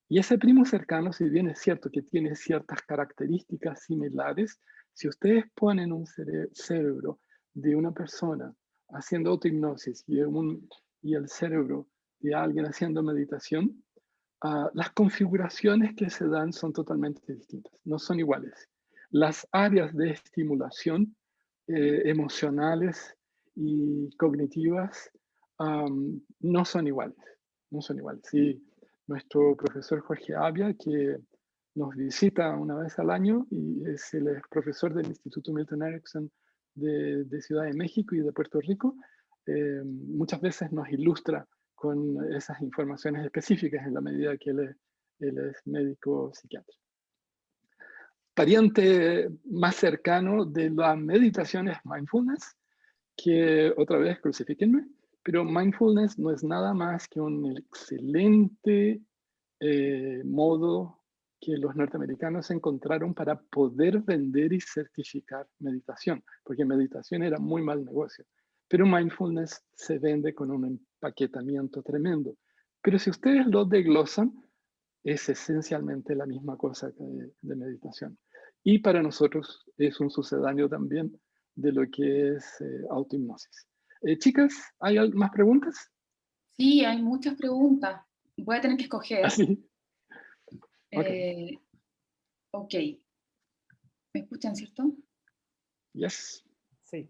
Y ese primo cercano, si bien es cierto que tiene ciertas características similares, si ustedes ponen un cerebro de una persona haciendo autohipnosis y el cerebro de alguien haciendo meditación, las configuraciones que se dan son totalmente distintas, no son iguales. Las áreas de estimulación emocionales y cognitivas no son iguales, no son iguales. Sí, nuestro profesor Jorge Avia, que nos visita una vez al año y es el profesor del Instituto Milton Erickson de Ciudad de México y de Puerto Rico, muchas veces nos ilustra con esas informaciones específicas en la medida que él es médico psiquiatra. Pariente más cercano de la meditación es mindfulness, que otra vez crucifíquenme, pero mindfulness no es nada más que un excelente modo que los norteamericanos encontraron para poder vender y certificar meditación, porque meditación era muy mal negocio. Pero mindfulness se vende con un empaquetamiento tremendo. Pero si ustedes lo desglosan, es esencialmente la misma cosa que de meditación. Y para nosotros es un sucedáneo también de lo que es autohipnosis. Chicas, ¿hay más preguntas? Sí, hay muchas preguntas. voy a tener que escoger. Así. Ok. ¿Me escuchan, cierto? Yes. Sí.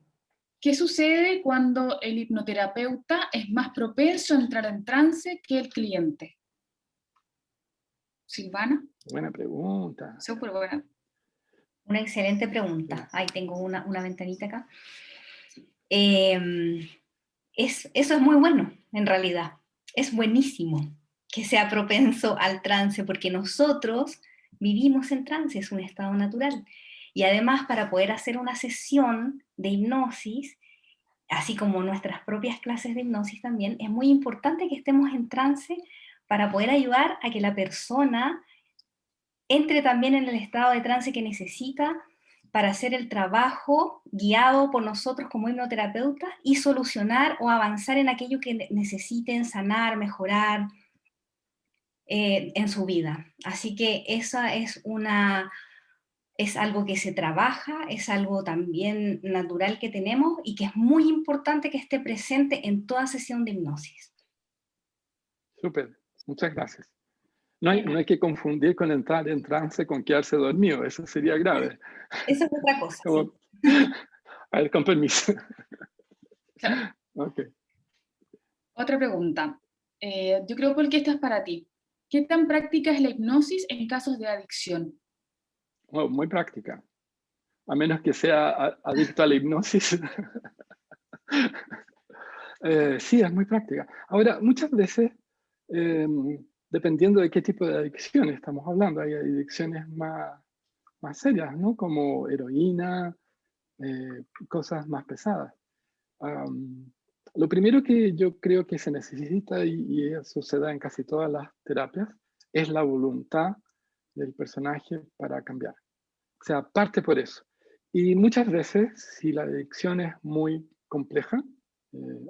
¿Qué sucede cuando el hipnoterapeuta es más propenso a entrar en trance que el cliente? Silvana. Buena pregunta. Súper buena. Una excelente pregunta. Sí. Ahí tengo una ventanita acá. Eso es muy bueno, en realidad. Es buenísimo que sea propenso al trance, porque nosotros vivimos en trance, es un estado natural. Y además, para poder hacer una sesión de hipnosis, así como nuestras propias clases de hipnosis también, es muy importante que estemos en trance para poder ayudar a que la persona entre también en el estado de trance que necesita para hacer el trabajo guiado por nosotros como hipnoterapeutas y solucionar o avanzar en aquello que necesiten sanar, mejorar en su vida. Así que esa es algo que se trabaja, es algo también natural que tenemos y que es muy importante que esté presente en toda sesión de hipnosis. Súper, muchas gracias. No hay que confundir con entrar en trance con quedarse dormido, eso sería grave. Eso es otra cosa. Como, sí. A ver, con permiso. Claro. Okay. Otra pregunta. Yo creo, Paul, que esta es para ti. ¿Qué tan práctica es la hipnosis en casos de adicción? Oh, muy práctica. A menos que sea adicto a la hipnosis. Sí, es muy práctica. Ahora, muchas veces, dependiendo de qué tipo de adicción estamos hablando, hay adicciones más serias, ¿no? Como heroína, cosas más pesadas. Lo primero que yo creo que se necesita, y eso se da en casi todas las terapias, es la voluntad del personaje para cambiar. O sea, parte por eso. Y muchas veces, si la adicción es muy compleja,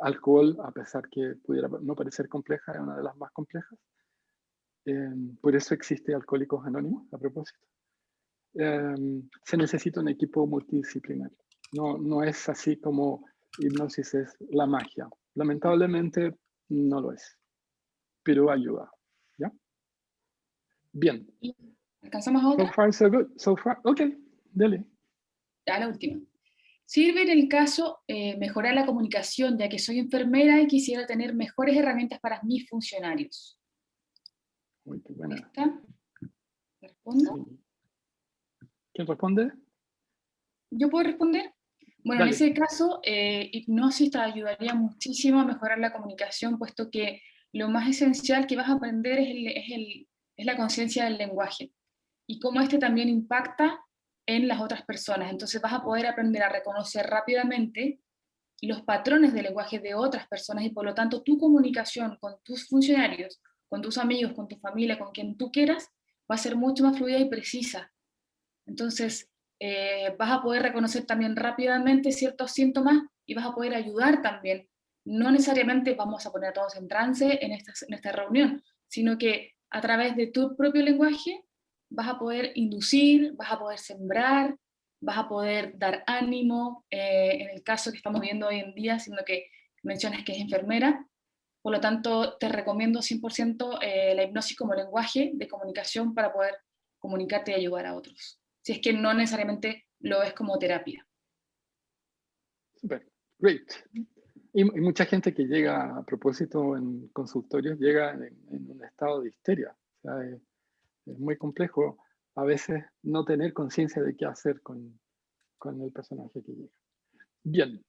alcohol, a pesar que pudiera no parecer compleja, es una de las más complejas. Por eso existe Alcohólicos Anónimos, a propósito. Se necesita un equipo multidisciplinario. No es así como hipnosis es la magia. Lamentablemente no lo es, pero ayuda. ¿Ya? Bien. ¿Alcanzamos a otra? So far, so good. So far, ok, dale. Ya, la última. ¿Sirve en el caso mejorar la comunicación, ya que soy enfermera y quisiera tener mejores herramientas para mis funcionarios? Muy buena. ¿Esta? ¿Respondo? Sí. ¿Quién responde? ¿Yo puedo responder? Bueno, Dale. en ese caso, hipnosis te ayudaría muchísimo a mejorar la comunicación, puesto que lo más esencial que vas a aprender es la conciencia del lenguaje y cómo este también impacta en las otras personas. Entonces vas a poder aprender a reconocer rápidamente los patrones de lenguaje de otras personas y por lo tanto tu comunicación con tus funcionarios, con tus amigos, con tu familia, con quien tú quieras, va a ser mucho más fluida y precisa. Entonces vas a poder reconocer también rápidamente ciertos síntomas y vas a poder ayudar también. No necesariamente vamos a poner a todos en trance en esta reunión, sino que a través de tu propio lenguaje vas a poder inducir, vas a poder sembrar, vas a poder dar ánimo, en el caso que estamos viendo hoy en día, siendo que mencionas que es enfermera. Por lo tanto, te recomiendo 100% la hipnosis como lenguaje de comunicación para poder comunicarte y ayudar a otros. Si es que no necesariamente lo ves como terapia. Super, great. Y mucha gente que llega, a propósito, en consultorios, llega en un estado de histeria. O sea, es muy complejo a veces no tener conciencia de qué hacer con el personaje que llega. Bien.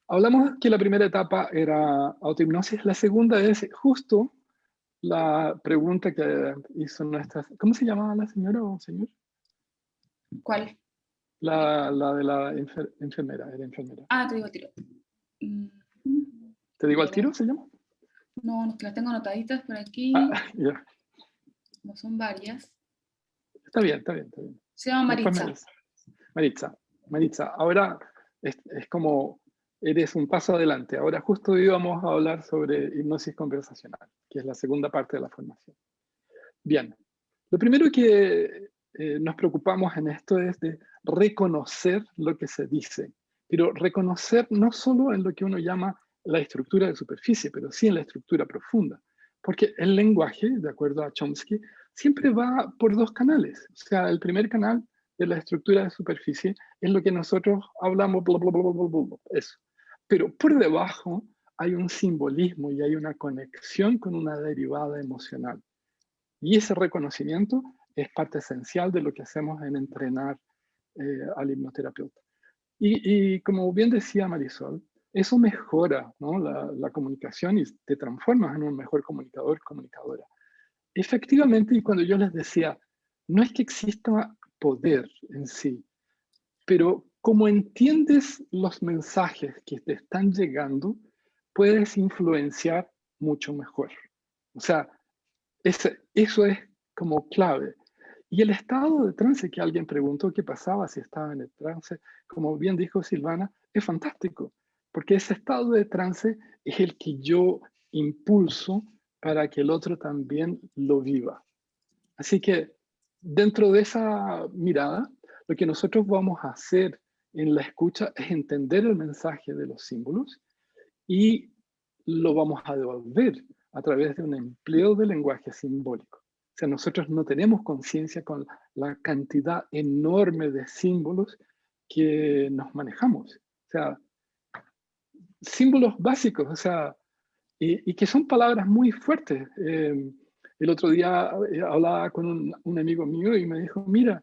Hablamos que la primera etapa era autohipnosis. La segunda es justo la pregunta que hizo nuestra... ¿Cómo se llamaba la señora o señor? ¿Cuál? La de la enfermera, era enfermera. Ah, te digo al tiro. ¿Te digo al tiro se llama? No, es que las tengo anotaditas por aquí. Yeah. No son varias. Está bien. Se llama Maritza. Maritza, ahora es como eres un paso adelante. Ahora justo hoy vamos a hablar sobre hipnosis conversacional, que es la segunda parte de la formación. Bien, lo primero que nos preocupamos en esto es de reconocer lo que se dice, pero reconocer no solo en lo que uno llama la estructura de superficie, pero sí en la estructura profunda, Porque el lenguaje, de acuerdo a Chomsky, siempre va por dos canales. O sea, el primer canal de la estructura de superficie es lo que nosotros hablamos, bla, bla, bla, bla, bla, bla, eso. Pero por debajo hay un simbolismo y hay una conexión con una derivada emocional. Y ese reconocimiento es parte esencial de lo que hacemos en entrenar al hipnoterapeuta. Y como bien decía Marisol, eso mejora, ¿no?, la comunicación y te transformas en un mejor comunicador, comunicadora. Efectivamente, y cuando yo les decía, no es que exista poder en sí, pero como entiendes los mensajes que te están llegando, puedes influenciar mucho mejor. O sea, eso es como clave. Y el estado de trance que alguien preguntó qué pasaba si estaba en el trance, como bien dijo Silvana, es fantástico, porque ese estado de trance es el que yo impulso para que el otro también lo viva. Así que dentro de esa mirada, lo que nosotros vamos a hacer en la escucha es entender el mensaje de los símbolos y lo vamos a devolver a través de un empleo de lenguaje simbólico. O sea, nosotros no tenemos conciencia con la cantidad enorme de símbolos que nos manejamos. O sea, símbolos básicos, o sea, y que son palabras muy fuertes. El otro día hablaba con un amigo mío y me dijo, mira,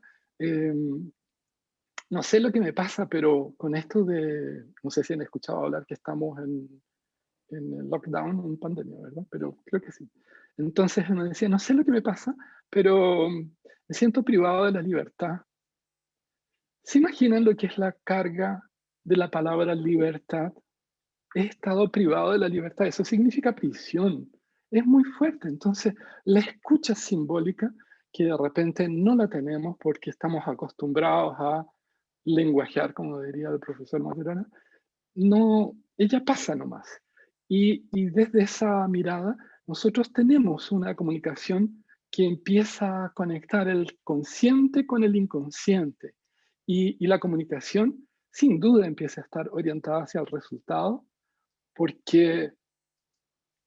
no sé lo que me pasa, pero con esto de, no sé si han escuchado hablar que estamos en el lockdown, en pandemia, ¿verdad? Pero creo que sí. Entonces uno decía, no sé lo que me pasa, pero me siento privado de la libertad. ¿Se imaginan lo que es la carga de la palabra libertad? He estado privado de la libertad, eso significa prisión. Es muy fuerte. Entonces, la escucha simbólica, que de repente no la tenemos porque estamos acostumbrados a lenguajear, como diría el profesor Maturana, no, ella pasa nomás. Y desde esa mirada, nosotros tenemos una comunicación que empieza a conectar el consciente con el inconsciente. Y la comunicación, sin duda, empieza a estar orientada hacia el resultado, porque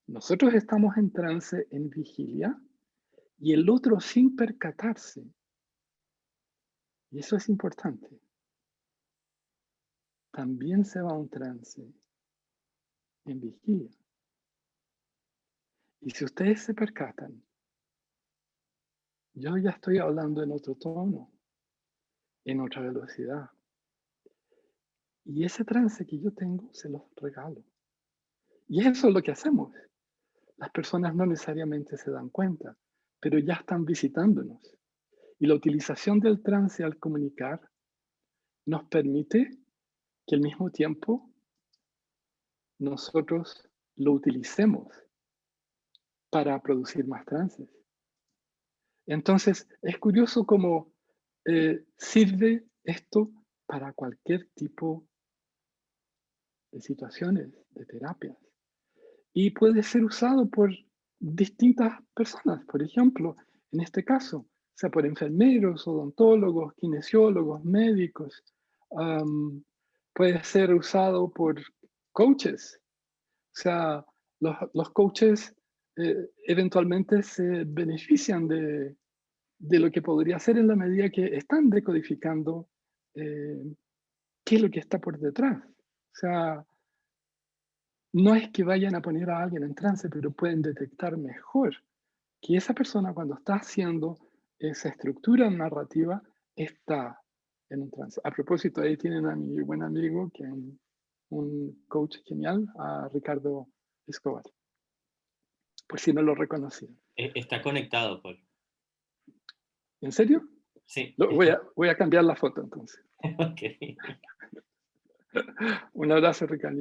nosotros estamos en trance, en vigilia, y el otro sin percatarse. Y eso es importante. También se va a un trance, en vigilia. Y si ustedes se percatan, yo ya estoy hablando en otro tono, en otra velocidad. Y ese trance que yo tengo, se los regalo. Y eso es lo que hacemos. Las personas no necesariamente se dan cuenta, pero ya están visitándonos. Y la utilización del trance al comunicar nos permite que al mismo tiempo nosotros lo utilicemos para producir más trances. Entonces, es curioso cómo sirve esto para cualquier tipo de situaciones, de terapias. Y puede ser usado por distintas personas, por ejemplo, en este caso, o sea, por enfermeros, odontólogos, kinesiólogos, médicos. Puede ser usado por coaches. O sea, los coaches eventualmente se benefician de lo que podría ser en la medida que están decodificando qué es lo que está por detrás. O sea, no es que vayan a poner a alguien en trance, pero pueden detectar mejor que esa persona cuando está haciendo esa estructura narrativa está en un trance. A propósito, ahí tienen a mi buen amigo, que es un coach genial, a Ricardo Escobar, por si no lo reconocían. Está conectado, Paul. ¿En serio? Sí. Voy a cambiar la foto entonces. Ok. Un abrazo, Ricardo.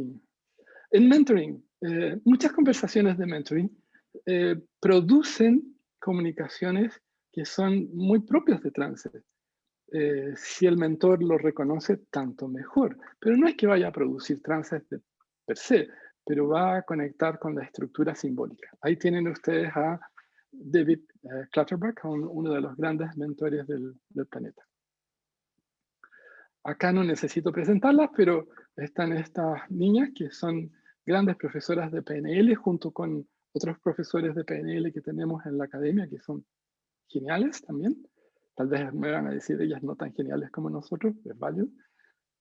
En mentoring, muchas conversaciones de mentoring producen comunicaciones que son muy propias de trance. Si el mentor lo reconoce, tanto mejor. Pero no es que vaya a producir trances per se, pero va a conectar con la estructura simbólica. Ahí tienen ustedes a David Clutterbuck, uno de los grandes mentores del planeta. Acá no necesito presentarlas, pero están estas niñas que son grandes profesoras de PNL junto con otros profesores de PNL que tenemos en la academia que son geniales también. Tal vez me van a decir ellas no tan geniales como nosotros, es válido.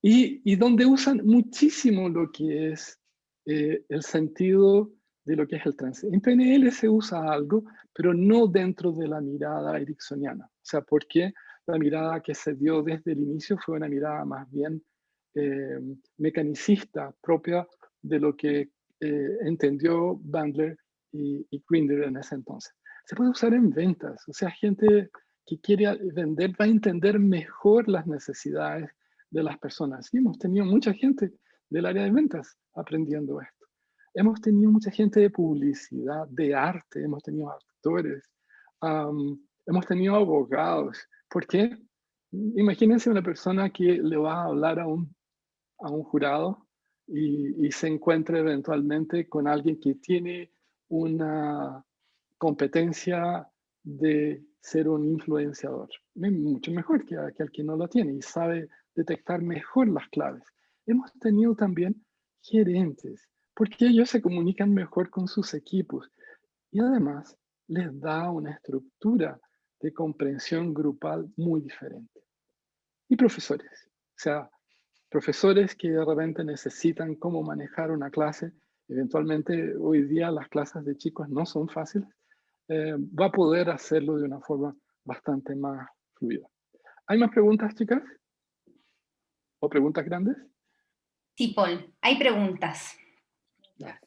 Y donde usan muchísimo lo que es el sentido de lo que es el trance. En PNL se usa algo, pero no dentro de la mirada ericksoniana. O sea, porque la mirada que se dio desde el inicio fue una mirada más bien mecanicista, propia de lo que entendió Bandler y Grinder en ese entonces. Se puede usar en ventas, o sea, gente que quiere vender va a entender mejor las necesidades de las personas. Y hemos tenido mucha gente del área de ventas aprendiendo esto. Hemos tenido mucha gente de publicidad, de arte, hemos tenido actores, hemos tenido abogados. ¿Por qué? Imagínense una persona que le va a hablar a un jurado y se encuentre eventualmente con alguien que tiene una competencia de ser un influenciador. Es mucho mejor que aquel que no lo tiene y sabe detectar mejor las claves. Hemos tenido también gerentes, porque ellos se comunican mejor con sus equipos y además les da una estructura de comprensión grupal muy diferente. Y profesores, o sea, profesores que de repente necesitan cómo manejar una clase. Eventualmente, hoy día las clases de chicos no son fáciles. Va a poder hacerlo de una forma bastante más fluida. ¿Hay más preguntas, chicas? ¿O preguntas grandes? Sí, Paul, hay preguntas. Ya.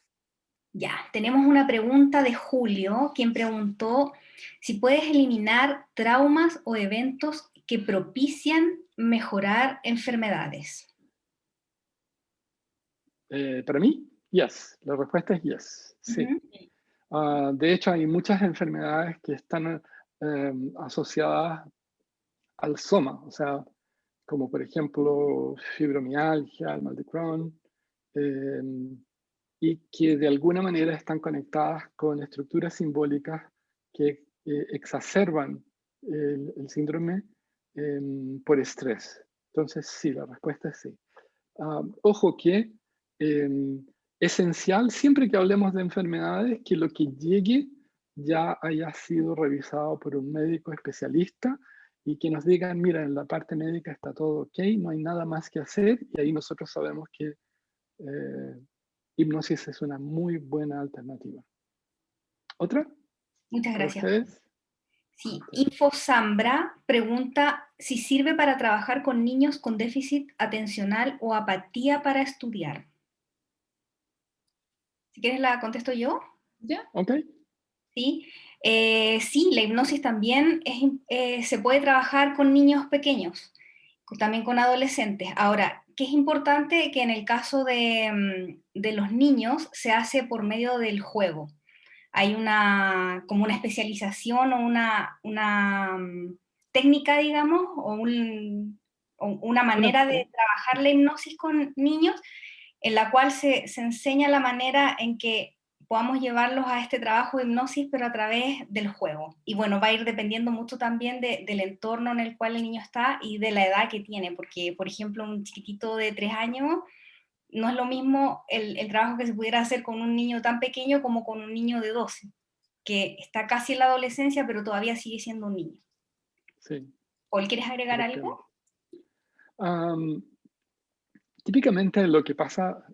Ya, tenemos una pregunta de Julio, quien preguntó si puedes eliminar traumas o eventos que propician mejorar enfermedades. Para mí, yes. La respuesta es yes. Sí. De hecho, hay muchas enfermedades que están asociadas al soma, o sea, como por ejemplo fibromialgia, el mal de Crohn, y que de alguna manera están conectadas con estructuras simbólicas que exacerban el síndrome por estrés. Entonces, sí, la respuesta es sí. Ojo que esencial, siempre que hablemos de enfermedades, que lo que llegue ya haya sido revisado por un médico especialista y que nos digan, mira, en la parte médica está todo ok, no hay nada más que hacer, y ahí nosotros sabemos que hipnosis es una muy buena alternativa. ¿Otra? Muchas ¿Para gracias. ustedes? Sí, InfoSambra pregunta si sirve para trabajar con niños con déficit atencional o apatía para estudiar. Si quieres la contesto yo. ¿Ya? Ok. Sí, sí, la hipnosis también se puede trabajar con niños pequeños, también con adolescentes. Ahora, ¿qué es importante? Que en el caso de los niños se hace por medio del juego. Hay como una especialización o una técnica, digamos, o una manera de trabajar la hipnosis con niños, en la cual se enseña la manera en que podamos llevarlos a este trabajo de hipnosis, pero a través del juego. Y bueno, va a ir dependiendo mucho también del entorno en el cual el niño está y de la edad que tiene, porque, por ejemplo, un chiquitito de 3 años no es lo mismo el trabajo que se pudiera hacer con un niño tan pequeño como con un niño de 12, que está casi en la adolescencia, pero todavía sigue siendo un niño. Sí. ¿Paul, quieres agregar algo? Típicamente lo que pasa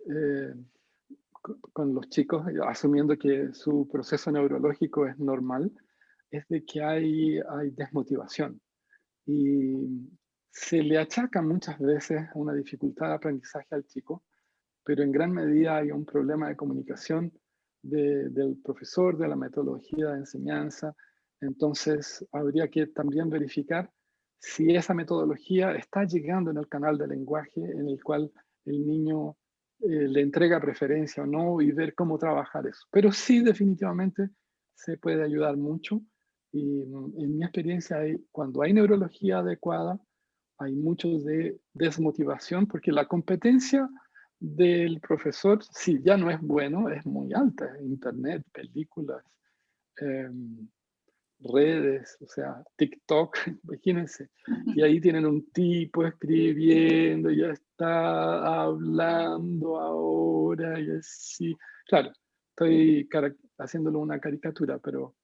con los chicos, asumiendo que su proceso neurológico es normal, es de que hay desmotivación. Y se le achaca muchas veces una dificultad de aprendizaje al chico, pero en gran medida hay un problema de comunicación del profesor, de la metodología de enseñanza. Entonces, habría que también verificar si esa metodología está llegando en el canal de lenguaje en el cual el niño le entrega preferencia o no, y ver cómo trabajar eso. Pero sí, definitivamente se puede ayudar mucho. Y en mi experiencia, cuando hay neurología adecuada, hay mucho de desmotivación, porque la competencia del profesor, si ya no es bueno, es muy alta. Internet, películas, redes, o sea, TikTok, imagínense. Y ahí tienen un tipo escribiendo, ya está hablando ahora, y así. Claro, estoy haciéndolo una caricatura, pero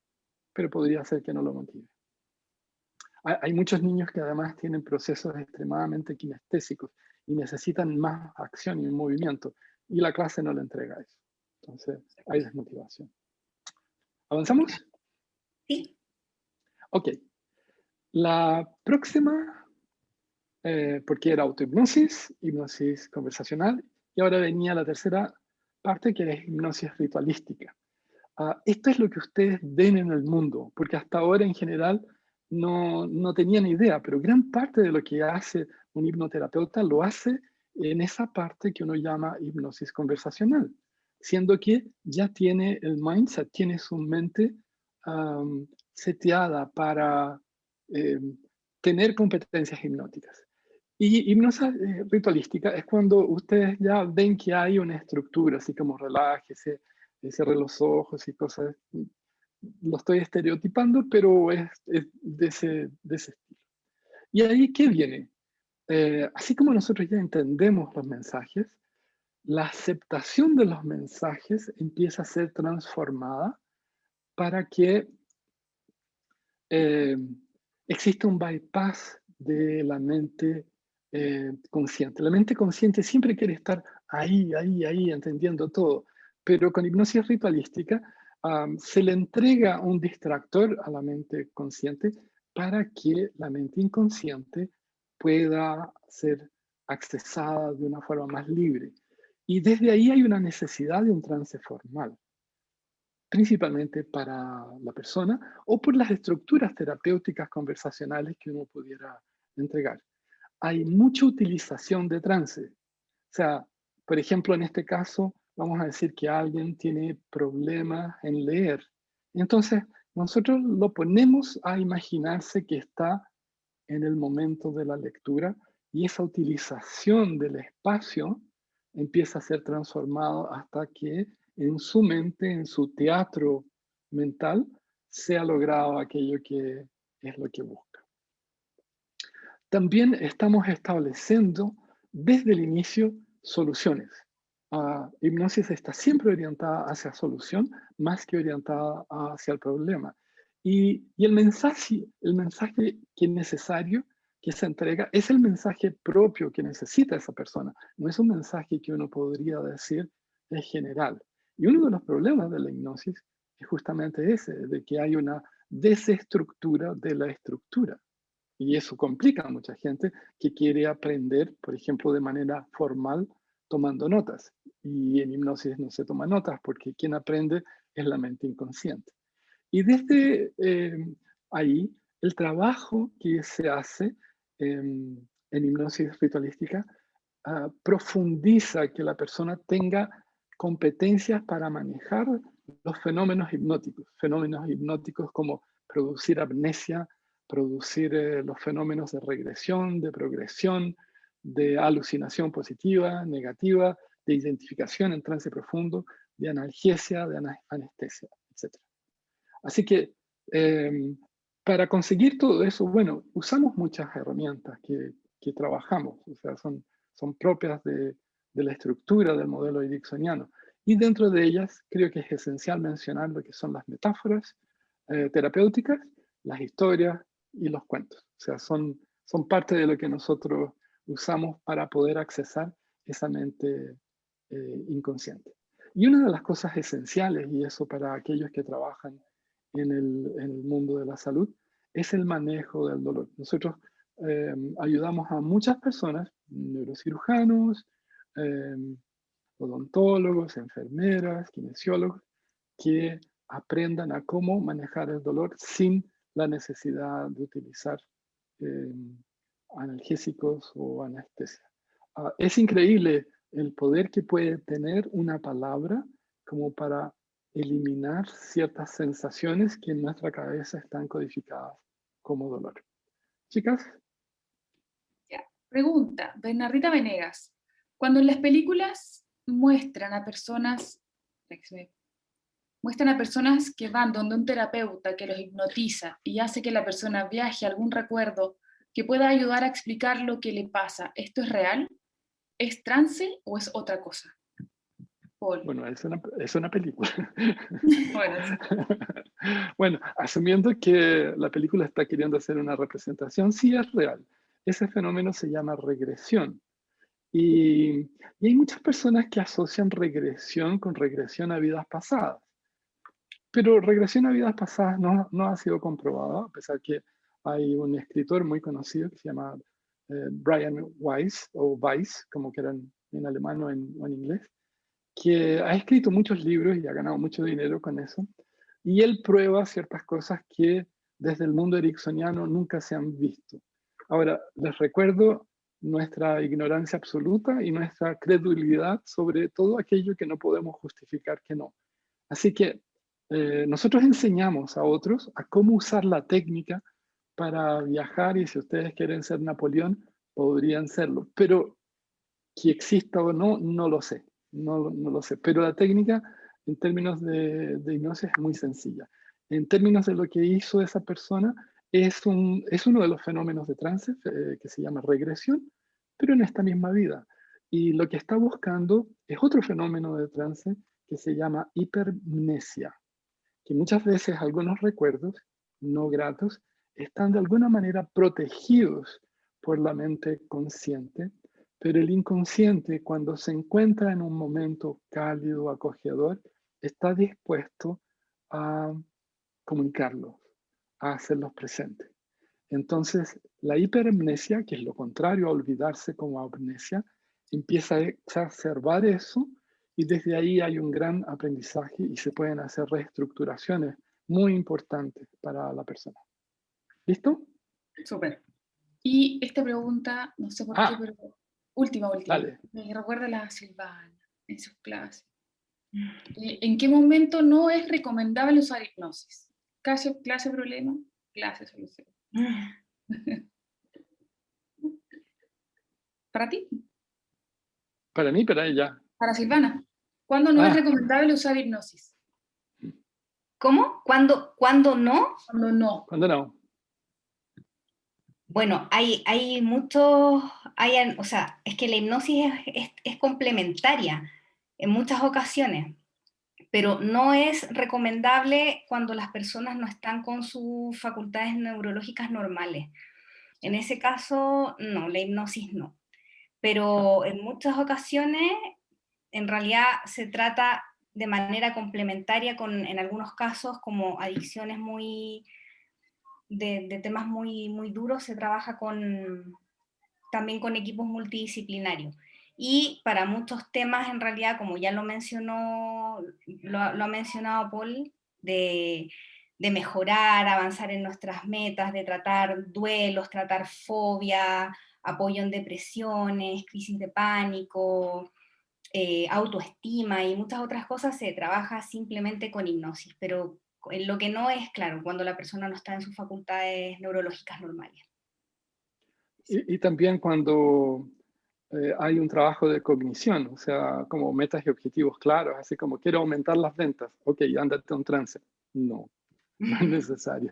podría ser que no lo motive. Hay muchos niños que además tienen procesos extremadamente kinestésicos y necesitan más acción y movimiento, y la clase no le entrega eso. Entonces, hay desmotivación. ¿Avanzamos? Sí. Ok. La próxima, porque era autohipnosis, hipnosis conversacional, y ahora venía la tercera parte, que es hipnosis ritualística. Esto es lo que ustedes ven en el mundo, porque hasta ahora en general no tenían idea, pero gran parte de lo que hace un hipnoterapeuta lo hace en esa parte que uno llama hipnosis conversacional, siendo que ya tiene el mindset, tiene su mente seteada para tener competencias hipnóticas. Y hipnosis ritualística es cuando ustedes ya ven que hay una estructura, así como relájese, cierre los ojos y cosas. Lo estoy estereotipando, pero es de ese estilo. ¿Y ahí qué viene? Así como nosotros ya entendemos los mensajes, la aceptación de los mensajes empieza a ser transformada para que exista un bypass de la mente consciente. La mente consciente siempre quiere estar ahí, entendiendo todo, pero con hipnosis ritualística se le entrega un distractor a la mente consciente para que la mente inconsciente pueda ser accesada de una forma más libre. Y desde ahí hay una necesidad de un trance formal, principalmente para la persona o por las estructuras terapéuticas conversacionales que uno pudiera entregar. Hay mucha utilización de trance. O sea, por ejemplo, en este caso, vamos a decir que alguien tiene problemas en leer. Entonces, nosotros lo ponemos a imaginarse que está en el momento de la lectura y esa utilización del espacio empieza a ser transformado hasta que en su mente, en su teatro mental, se ha logrado aquello que es lo que busca. También estamos estableciendo desde el inicio soluciones. Hipnosis está siempre orientada hacia solución, más que orientada hacia el problema. Y el mensaje que es necesario que se entrega es el mensaje propio que necesita esa persona. No es un mensaje que uno podría decir en general. Y uno de los problemas de la hipnosis es justamente ese, de que hay una desestructura de la estructura. Y eso complica a mucha gente que quiere aprender, por ejemplo, de manera formal, tomando notas. Y en hipnosis no se toma notas porque quien aprende es la mente inconsciente. Y desde ahí, el trabajo que se hace en hipnosis ritualística profundiza que la persona tenga competencias para manejar los fenómenos hipnóticos como producir amnesia, producir los fenómenos de regresión, de progresión, de alucinación positiva, negativa, de identificación en trance profundo, de analgesia, de anestesia, etc. Así que para conseguir todo eso, bueno, usamos muchas herramientas que trabajamos, o sea, son propias de la estructura del modelo ericksoniano. Y dentro de ellas creo que es esencial mencionar lo que son las metáforas terapéuticas, las historias y los cuentos. O sea, son parte de lo que nosotros usamos para poder accesar esa mente inconsciente. Y una de las cosas esenciales, y eso para aquellos que trabajan en el mundo de la salud, es el manejo del dolor. Nosotros ayudamos a muchas personas, neurocirujanos, odontólogos, enfermeras, kinesiólogos, que aprendan a cómo manejar el dolor sin la necesidad de utilizar analgésicos o anestesia. Es increíble el poder que puede tener una palabra como para eliminar ciertas sensaciones que en nuestra cabeza están codificadas como dolor. Chicas. Pregunta, Bernardita Venegas. Cuando en las películas muestran a personas que van donde un terapeuta que los hipnotiza y hace que la persona viaje a algún recuerdo que pueda ayudar a explicar lo que le pasa, ¿esto es real? ¿Es trance o es otra cosa? Paul. Bueno, es una película. Bueno, sí. Bueno, asumiendo que la película está queriendo hacer una representación, sí es real. Ese fenómeno se llama regresión. Y, y hay muchas personas que asocian regresión con regresión a vidas pasadas. Pero regresión a vidas pasadas no ha sido comprobada, a pesar que hay un escritor muy conocido que se llama Brian Weiss, o Weiss, como quieran en alemán o en inglés, que ha escrito muchos libros y ha ganado mucho dinero con eso. Y él prueba ciertas cosas que desde el mundo ericksoniano nunca se han visto. Ahora, les recuerdo nuestra ignorancia absoluta y nuestra credulidad sobre todo aquello que no podemos justificar que no. Así que nosotros enseñamos a otros a cómo usar la técnica para viajar, y si ustedes quieren ser Napoleón, podrían serlo. Pero que exista o no, no lo sé. No lo sé. Pero la técnica, en términos de hipnosis, es muy sencilla. En términos de lo que hizo esa persona, es uno de los fenómenos de trance que se llama regresión, pero en esta misma vida. Y lo que está buscando es otro fenómeno de trance que se llama hipermnesia, que muchas veces algunos recuerdos no gratos están de alguna manera protegidos por la mente consciente, pero el inconsciente, cuando se encuentra en un momento cálido, acogedor, está dispuesto a comunicarlos, a hacerlos presentes. Entonces, la hipermnesia, que es lo contrario a olvidarse como amnesia, empieza a exacerbar eso, y desde ahí hay un gran aprendizaje y se pueden hacer reestructuraciones muy importantes para la persona. ¿Listo? Súper. Y esta pregunta, no sé por qué, pero última. Dale. Me recuerda a la Silvana en sus clases. ¿En qué momento no es recomendable usar hipnosis? Clase problema, clase solución. ¿Para ti? Para mí, para ella. Para Silvana. ¿Cuándo no es recomendable usar hipnosis? ¿Cómo? ¿Cuándo no? Cuando no. ¿Cuándo no? Bueno, hay muchos, o sea, es que la hipnosis es complementaria en muchas ocasiones, pero no es recomendable cuando las personas no están con sus facultades neurológicas normales. En ese caso, no, la hipnosis no. Pero en muchas ocasiones, en realidad se trata de manera complementaria en algunos casos, como adicciones de temas muy duros, se trabaja también con equipos multidisciplinarios. Y para muchos temas, en realidad, como ya lo ha mencionado Paul, de mejorar, avanzar en nuestras metas, de tratar duelos, tratar fobia, apoyo en depresiones, crisis de pánico, autoestima y muchas otras cosas, se trabaja simplemente con hipnosis, pero lo que no es, claro, cuando la persona no está en sus facultades neurológicas normales. Y también cuando hay un trabajo de cognición, o sea, como metas y objetivos claros, así como quiero aumentar las ventas, ok, ándate a un trance. No es necesario.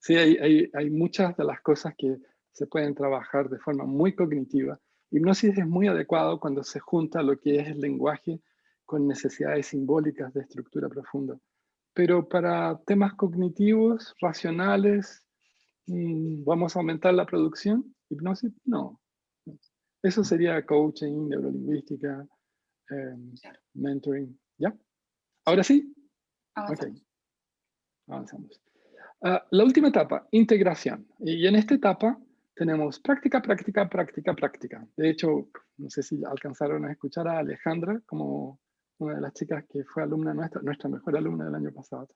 Sí, hay muchas de las cosas que se pueden trabajar de forma muy cognitiva. Hipnosis es muy adecuado cuando se junta lo que es el lenguaje con necesidades simbólicas de estructura profunda. Pero para temas cognitivos, racionales, ¿vamos a aumentar la producción? ¿Hipnosis? No. Eso sería coaching, neurolingüística, mentoring. ¿Ya? ¿Ahora sí? Avanzamos. Ok. Avanzamos. La última etapa, integración. Y en esta etapa tenemos práctica, práctica, práctica, práctica. De hecho, no sé si alcanzaron a escuchar a Alejandra como una de las chicas que fue alumna nuestra mejor alumna del año pasado.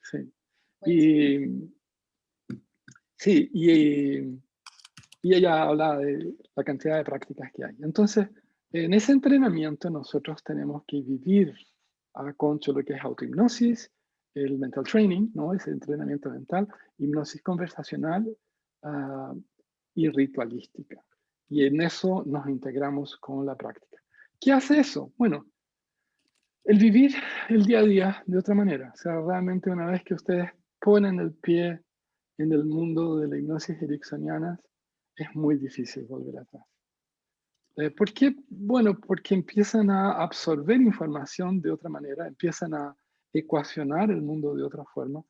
Sí. Y ella hablaba de la cantidad de prácticas que hay. Entonces, en ese entrenamiento nosotros tenemos que vivir a concho lo que es autohipnosis, el mental training, ¿no? Ese entrenamiento mental, hipnosis conversacional y ritualística. Y en eso nos integramos con la práctica. ¿Qué hace eso? Bueno, el vivir el día a día de otra manera. O sea, realmente una vez que ustedes ponen el pie en el mundo de la hipnosis ericksoniana, es muy difícil volver atrás. ¿Por qué? Bueno, porque empiezan a absorber información de otra manera, empiezan a ecuacionar el mundo de otra forma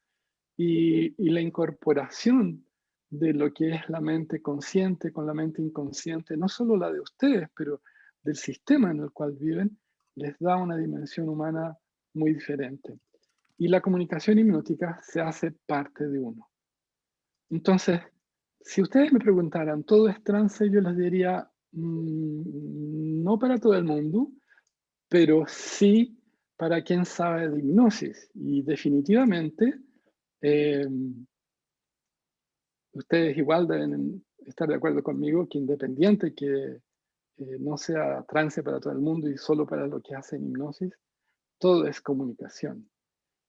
y la incorporación de lo que es la mente consciente con la mente inconsciente, no solo la de ustedes, pero del sistema en el cual viven, les da una dimensión humana muy diferente. Y la comunicación hipnótica se hace parte de uno. Entonces, si ustedes me preguntaran, ¿todo es trance? Yo les diría, no para todo el mundo, pero sí para quien sabe de hipnosis. Y definitivamente, eh, ustedes igual deben estar de acuerdo conmigo que independiente que no sea trance para todo el mundo y solo para lo que hacen hipnosis, todo es comunicación.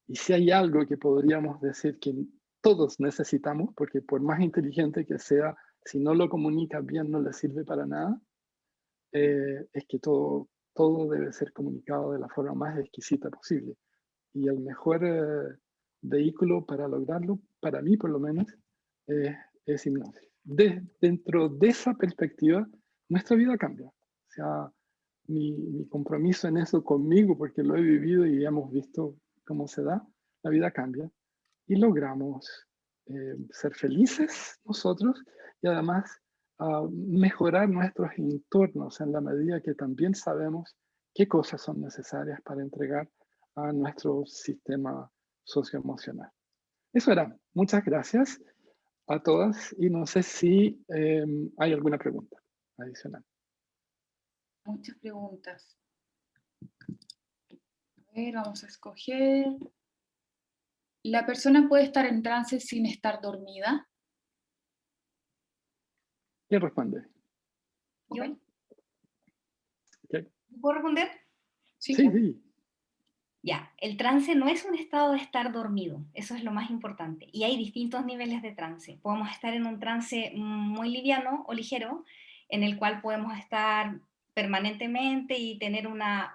Y si hay algo que podríamos decir que todos necesitamos, porque por más inteligente que sea, si no lo comunica bien no le sirve para nada, es que todo debe ser comunicado de la forma más exquisita posible. Y el mejor vehículo para lograrlo, para mí por lo menos, es hipnosis. Dentro de esa perspectiva, nuestra vida cambia. O sea, mi compromiso en eso conmigo, porque lo he vivido y hemos visto cómo se da, la vida cambia y logramos ser felices nosotros y además mejorar nuestros entornos en la medida que también sabemos qué cosas son necesarias para entregar a nuestro sistema socioemocional. Eso era. Muchas gracias a todas y no sé si hay alguna pregunta adicional. Muchas preguntas. A ver, vamos a escoger. ¿La persona puede estar en trance sin estar dormida? ¿Quién responde? ¿Yo? Okay. ¿Puedo responder? Sí, Sí, sí. Ya, el trance no es un estado de estar dormido, eso es lo más importante. Y hay distintos niveles de trance. Podemos estar en un trance muy liviano o ligero, en el cual podemos estar permanentemente y tener una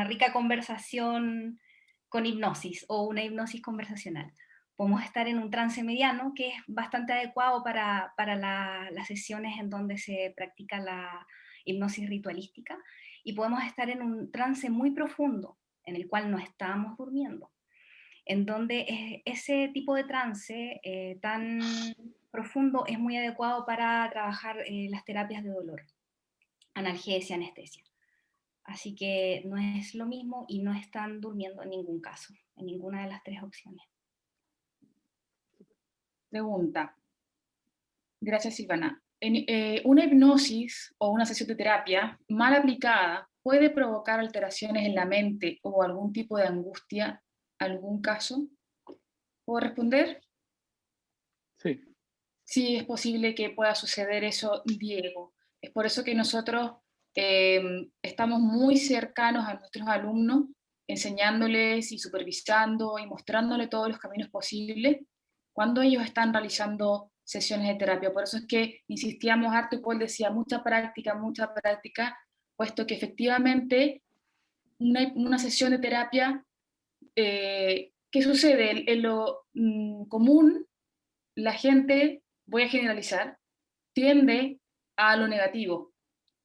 rica conversación con hipnosis o una hipnosis conversacional. Podemos estar en un trance mediano, que es bastante adecuado para las sesiones en donde se practica la hipnosis ritualística. Y podemos estar en un trance muy profundo, en el cual no estamos durmiendo, en donde ese tipo de trance tan profundo es muy adecuado para trabajar las terapias de dolor, analgesia, anestesia. Así que no es lo mismo y no están durmiendo en ningún caso, en ninguna de las tres opciones. pregunta. Gracias, Silvana. Una hipnosis o una sesión de terapia mal aplicada puede provocar alteraciones en la mente o algún tipo de angustia, algún caso. ¿Puedo responder? Sí. Sí, es posible que pueda suceder eso, Diego. Es por eso que nosotros estamos muy cercanos a nuestros alumnos, enseñándoles y supervisando y mostrándoles todos los caminos posibles cuando ellos están realizando sesiones de terapia. Por eso es que insistíamos harto y Paul decía mucha práctica, puesto que efectivamente una sesión de terapia, ¿qué sucede? En lo común, la gente, voy a generalizar, tiende a lo negativo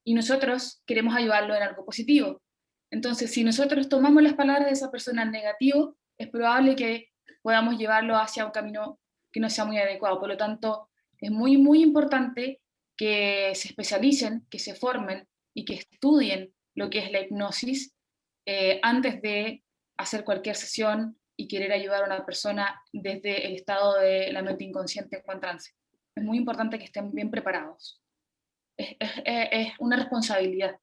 y nosotros queremos ayudarlo en algo positivo. Entonces, si nosotros tomamos las palabras de esa persona en negativo, es probable que podamos llevarlo hacia un camino que no sea muy adecuado. Por lo tanto, es muy, muy importante que se especialicen, que se formen y que estudien lo que es la hipnosis antes de hacer cualquier sesión y querer ayudar a una persona desde el estado de la mente inconsciente o en trance. Es muy importante que estén bien preparados. Es una responsabilidad.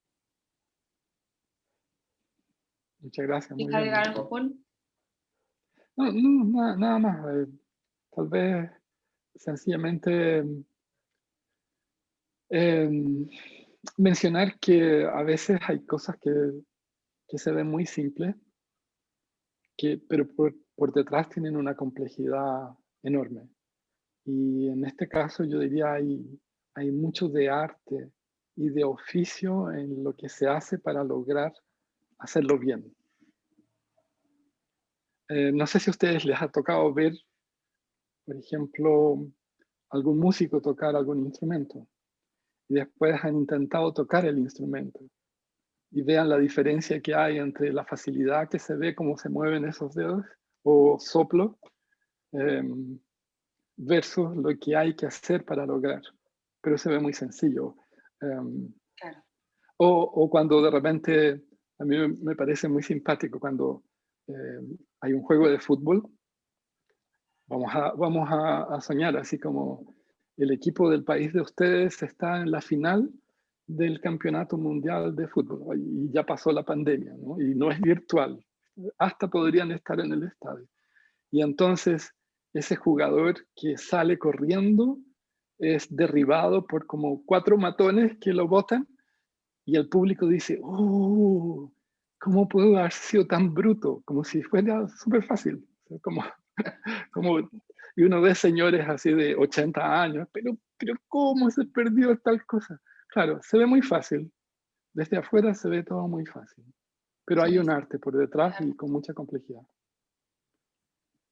Muchas gracias. Muy ¿Quieres bien. agregar algo, Paul? No, no, nada más. Tal vez sencillamente mencionar que a veces hay cosas que se ven muy simples, pero por detrás tienen una complejidad enorme. Y en este caso yo diría hay mucho de arte y de oficio en lo que se hace para lograr hacerlo bien. No sé si a ustedes les ha tocado ver, por ejemplo, algún músico tocar algún instrumento. y después han intentado tocar el instrumento y vean la diferencia que hay entre la facilidad que se ve cómo se mueven esos dedos o soplo versus lo que hay que hacer para lograr. Pero se ve muy sencillo. Claro. O cuando de repente, a mí me parece muy simpático cuando hay un juego de fútbol, vamos a soñar así como el equipo del país de ustedes está en la final del campeonato mundial de fútbol y ya pasó la pandemia, ¿no? Y no es virtual, hasta podrían estar en el estadio. Y entonces ese jugador que sale corriendo es derribado por como 4 matones que lo botan y el público dice, ¡oh! ¿Cómo puedo haber sido tan bruto? Como si fuera súper fácil. Como, y uno ve señores así de 80 años, pero ¿cómo se perdió tal cosa? Claro, se ve muy fácil. Desde afuera se ve todo muy fácil. Pero hay un arte por detrás y con mucha complejidad.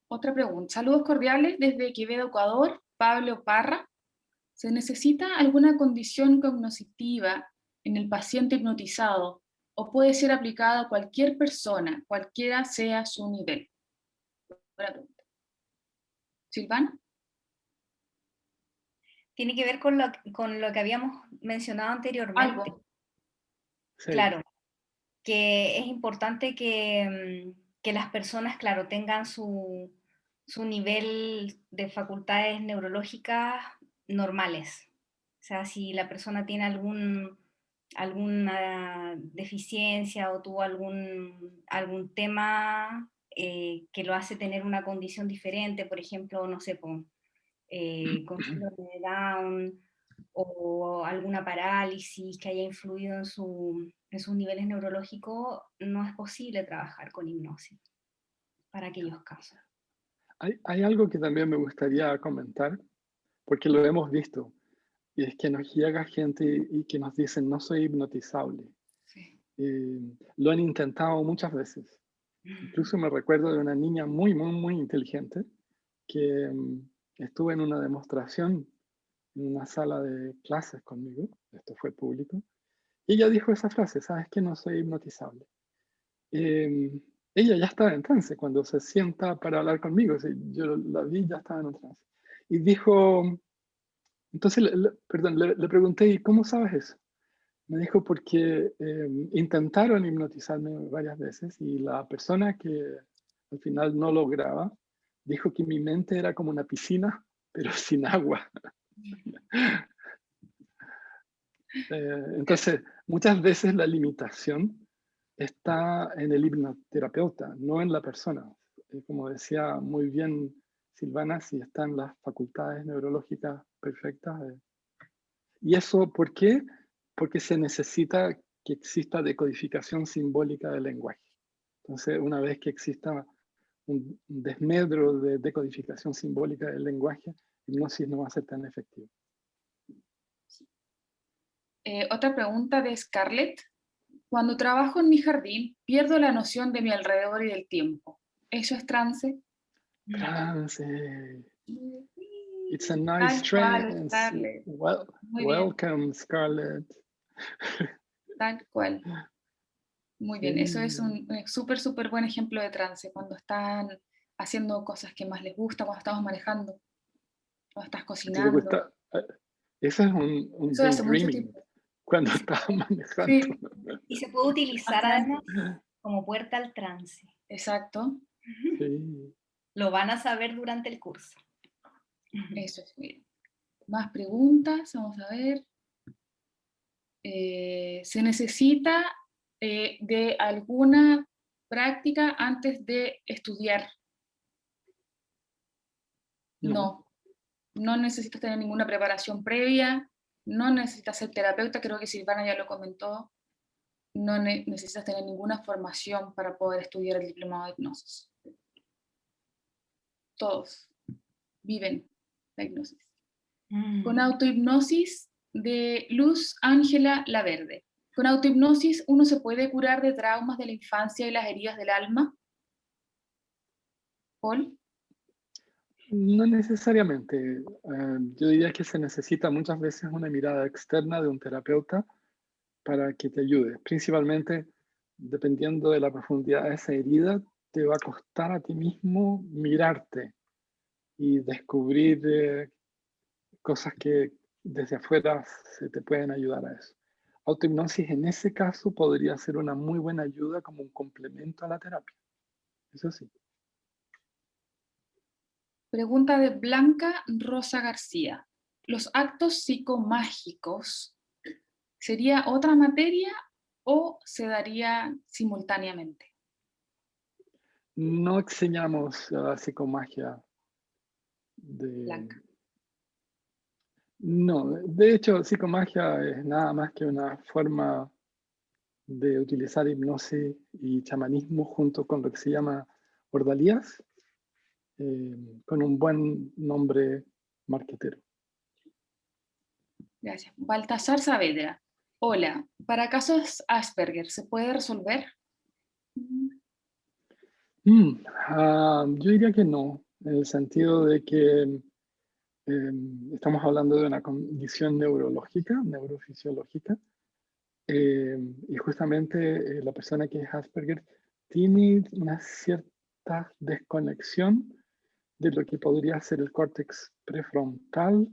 Otra pregunta. Saludos cordiales desde Quevedo, Ecuador. Pablo Parra. ¿Se necesita alguna condición cognitiva en el paciente hipnotizado o puede ser aplicada a cualquier persona, cualquiera sea su nivel? Buena pregunta. ¿Silvana? Tiene que ver con lo que habíamos mencionado anteriormente. Algo. Sí. Claro, que es importante que las personas, claro, tengan su nivel de facultades neurológicas normales. O sea, si la persona tiene alguna deficiencia o tuvo algún tema que lo hace tener una condición diferente, por ejemplo, no sé, con síndrome de Down o alguna parálisis que haya influido en sus niveles neurológicos, no es posible trabajar con hipnosis para aquellos casos. Hay algo que también me gustaría comentar, porque lo hemos visto, y es que nos llega gente y que nos dicen, no soy hipnotizable. Sí. Lo han intentado muchas veces. Incluso me recuerdo de una niña muy, muy, muy inteligente que estuvo en una demostración en una sala de clases conmigo, esto fue público, y ella dijo esa frase, ¿sabes qué? No soy hipnotizable. Ella ya estaba en trance cuando se sienta para hablar conmigo, yo la vi, ya estaba en trance. Y dijo, entonces, le pregunté, ¿y cómo sabes eso? Me dijo, porque intentaron hipnotizarme varias veces y la persona que al final no lograba, dijo que mi mente era como una piscina, pero sin agua. Entonces, muchas veces la limitación está en el hipnoterapeuta, no en la persona. Como decía muy bien Silvana, si están las facultades neurológicas perfectas. ¿Y eso por qué? Porque se necesita que exista decodificación simbólica del lenguaje. Entonces, una vez que exista un desmedro de decodificación simbólica del lenguaje, hipnosis no va a ser tan efectiva. Otra pregunta de Scarlett. Cuando trabajo en mi jardín, pierdo la noción de mi alrededor y del tiempo. ¿Eso es trance? Trance. It's a nice trance. Scarlett. Welcome, Scarlett. Tal cual. Muy bien, eso es un súper, súper buen ejemplo de trance, cuando están haciendo cosas que más les gusta, cuando estamos manejando, cuando estás cocinando. Eso es un Eso hace mucho daydreaming, tiempo. cuando estás manejando. Sí. Y se puede utilizar además como puerta al trance. Exacto. Sí. Lo van a saber durante el curso. Eso es bien. Más preguntas, vamos a ver. ¿Se necesita de alguna práctica antes de estudiar? No necesitas tener ninguna preparación previa, no necesitas ser terapeuta, creo que Silvana ya lo comentó, no necesitas tener ninguna formación para poder estudiar el diplomado de hipnosis. Todos viven la hipnosis. Con autohipnosis de Luz Ángela Laverde. Con autohipnosis uno se puede curar de traumas de la infancia y las heridas del alma. ¿Paul? No necesariamente. Yo diría que se necesita muchas veces una mirada externa de un terapeuta para que te ayude. Principalmente, dependiendo de la profundidad de esa herida, te va a costar a ti mismo mirarte y descubrir cosas que desde afuera se te pueden ayudar a eso. Autohipnosis en ese caso podría ser una muy buena ayuda como un complemento a la terapia. Eso sí. Pregunta de Blanca Rosa García. ¿Los actos psicomágicos sería otra materia o se daría simultáneamente? No enseñamos psicomagia de... Blanca. No, de hecho, psicomagia es nada más que una forma de utilizar hipnosis y chamanismo junto con lo que se llama ordalías, con un buen nombre marquetero. Gracias. Baltasar Saavedra. Hola, para casos Asperger, ¿se puede resolver? Yo diría que no, en el sentido de que estamos hablando de una condición neurológica, neurofisiológica, y justamente la persona que es Asperger tiene una cierta desconexión de lo que podría ser el córtex prefrontal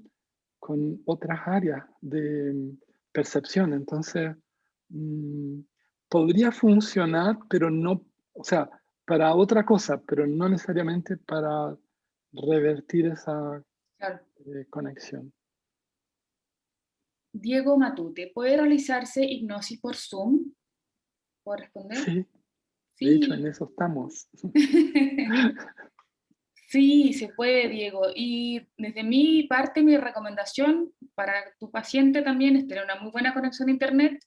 con otras áreas de percepción. Entonces, podría funcionar, pero no, o sea, para otra cosa, pero no necesariamente para revertir esa Claro. conexión. Diego Matute. ¿Puede realizarse hipnosis por Zoom? ¿Puedo responder? Sí, de hecho en Sí. eso estamos. Sí, se puede, Diego. Y desde mi parte, mi recomendación para tu paciente también es tener una muy buena conexión a Internet,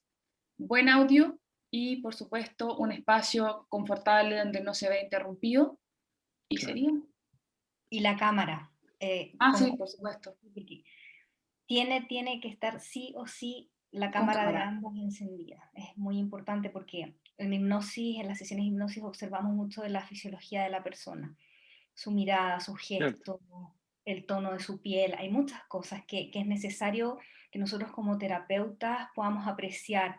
buen audio y, por supuesto, un espacio confortable donde no se vea interrumpido. ¿Y Claro. sería? Y la cámara. Sí, por supuesto. Tiene que estar sí o sí la cámara de ambos encendida. Es muy importante porque en hipnosis, en las sesiones de hipnosis, observamos mucho de la fisiología de la persona. Su mirada, su gesto, el tono de su piel. Hay muchas cosas que es necesario que nosotros como terapeutas podamos apreciar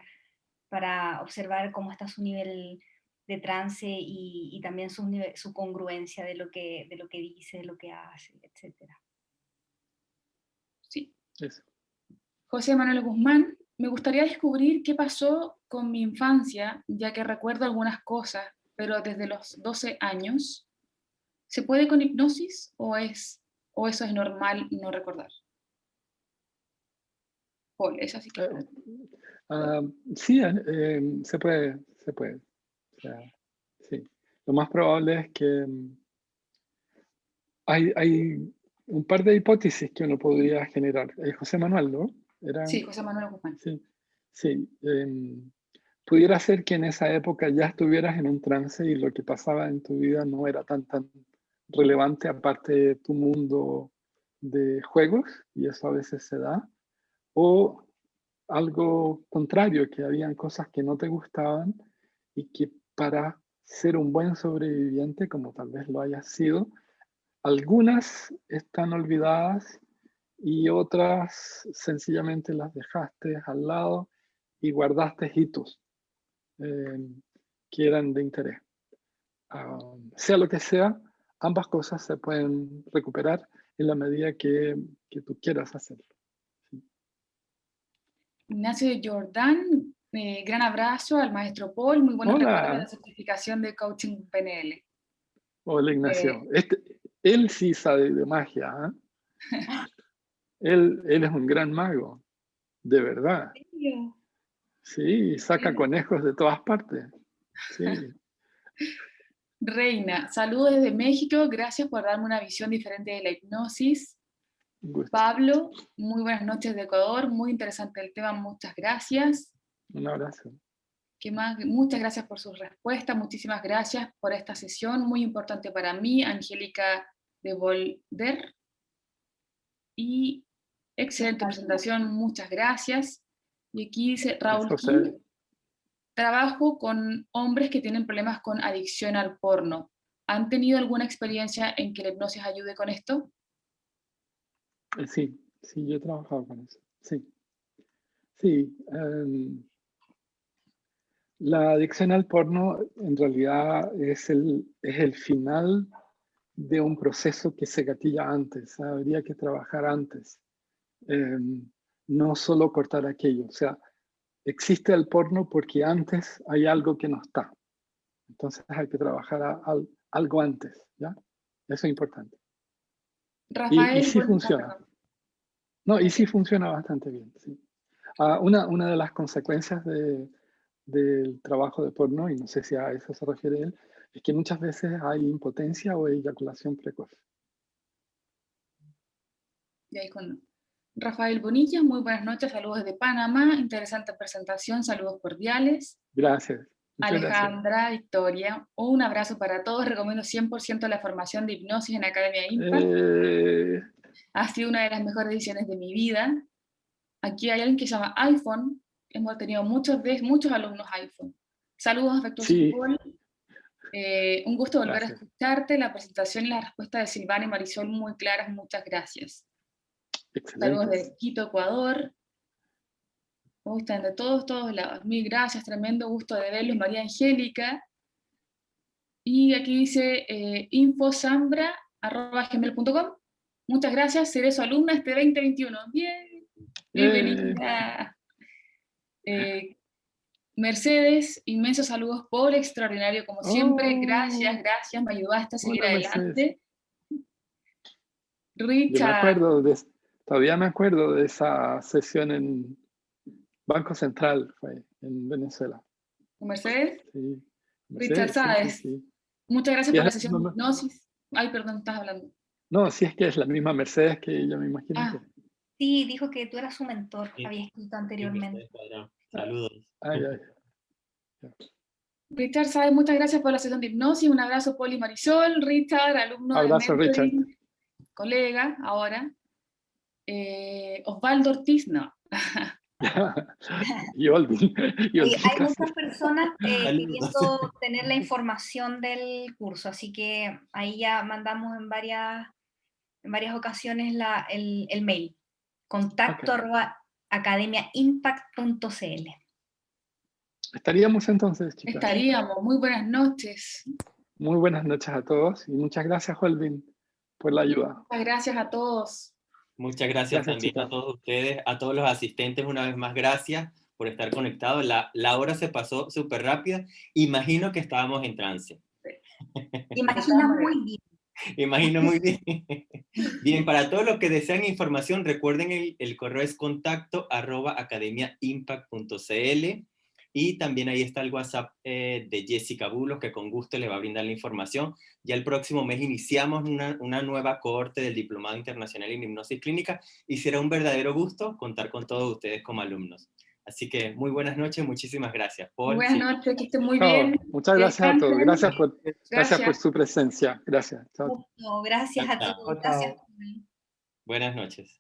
para observar cómo está su nivel de trance y también su congruencia de lo que dice, de lo que hace, etc. Sí. Eso. José Manuel Guzmán, me gustaría descubrir qué pasó con mi infancia, ya que recuerdo algunas cosas, pero desde los 12 años. ¿Se puede con hipnosis o eso es normal no recordar? Paul, es así que... Sí, se puede. O sea, sí. Lo más probable es que hay un par de hipótesis que uno podría generar. José Manuel, ¿no? Sí, José Manuel Guzmán. Sí. Pudiera ser que en esa época ya estuvieras en un trance y lo que pasaba en tu vida no era tan relevante aparte de tu mundo de juegos, y eso a veces se da. O algo contrario, que habían cosas que no te gustaban y que para ser un buen sobreviviente, como tal vez lo hayas sido, algunas están olvidadas y otras sencillamente las dejaste al lado y guardaste hitos que eran de interés. Sea lo que sea, ambas cosas se pueden recuperar en la medida que tú quieras hacerlo. Ignacio Jordán, gran abrazo al maestro Paul, muy buenos recuerdos de la certificación de coaching PNL. Hola Ignacio, él sí sabe de magia, ¿eh? Él es un gran mago, de verdad. ¿En serio? Sí, saca conejos de todas partes. Sí. Reina, saludos desde México, gracias por darme una visión diferente de la hipnosis. Pablo, muy buenas noches de Ecuador, muy interesante el tema, muchas gracias. Un abrazo. ¿Qué más? Muchas gracias por sus respuestas, muchísimas gracias por esta sesión, muy importante para mí, Angélica de Volder. Y excelente presentación, muchas gracias. Y aquí dice Raúl King, trabajo con hombres que tienen problemas con adicción al porno. ¿Han tenido alguna experiencia en que la hipnosis ayude con esto? Sí, yo he trabajado con eso. Sí. La adicción al porno en realidad es el final de un proceso que se gatilla antes. Habría que trabajar antes. No solo cortar aquello. O sea, existe el porno porque antes hay algo que no está. Entonces hay que trabajar algo antes, ¿ya? Eso es importante. Rafael, y sí funciona. No, y sí funciona bastante bien, sí. Una de las consecuencias del trabajo de porno, y no sé si a eso se refiere él, es que muchas veces hay impotencia o eyaculación precoz. Y ahí con Rafael Bonilla, muy buenas noches, saludos desde Panamá, interesante presentación, saludos cordiales. Gracias. Alejandra, Victoria, un abrazo para todos, recomiendo 100% la formación de hipnosis en Academia Impact. Ha sido una de las mejores decisiones de mi vida. Aquí hay alguien que se llama iPhone, hemos tenido muchos alumnos iPhone. Saludos afectuosos, Sí. Paul. Un gusto volver Gracias. a escucharte, la presentación y la respuesta de Silvana y Marisol muy claras, muchas gracias. Excelente. Saludos de Quito, Ecuador. Están de todos lados. Mil gracias, tremendo gusto de verlos, María Angélica. Y aquí dice infosambra@gmail.com. Muchas gracias, seré su alumna este 2021. Bien, bienvenida. Mercedes, inmensos saludos, Paul, extraordinario como siempre. Gracias, me ayudaste a seguir adelante. Richard. Todavía me acuerdo de esa sesión en Banco Central, fue en Venezuela. ¿Con Mercedes? Sí. Richard Sáez. Sí. Muchas gracias por la sesión de hipnosis. Ay, perdón, estás hablando. No, sí, es que es la misma Mercedes que yo me imagino. Sí, dijo que tú eras su mentor, había escrito anteriormente. Saludos. Richard Sáez, muchas gracias por la sesión de hipnosis. Un abrazo, Poli Marisol. Richard, alumno abrazo, de Richard. Colega, ahora. Osvaldo Ortiz, no. Y Olvin. Hay muchas personas queriendo tener la información del curso, así que ahí ya mandamos en varias ocasiones el mail. contacto@academiaimpact.cl. Estaríamos entonces, chicas. Estaríamos. Muy buenas noches. Muy buenas noches a todos y muchas gracias, Olvin, por la ayuda. Muchas gracias a todos. Muchas gracias también, chicas, a todos ustedes, a todos los asistentes, una vez más, gracias por estar conectados. La hora se pasó súper rápida. Imagino que estábamos en trance. Imagina muy bien. Imagino muy bien. Bien, para todos los que desean información, recuerden el correo es contacto@academiaimpact.cl y también ahí está el WhatsApp de Jessica Bulos, que con gusto le va a brindar la información. Ya el próximo mes iniciamos una nueva cohorte del Diplomado Internacional en Hipnosis Clínica y será un verdadero gusto contar con todos ustedes como alumnos. Así que muy buenas noches, muchísimas gracias. Paul, buenas noches, que estén muy bien. Muchas gracias a todos, gracias por su presencia. Gracias. Gracias a todos. Gracias. Buenas noches.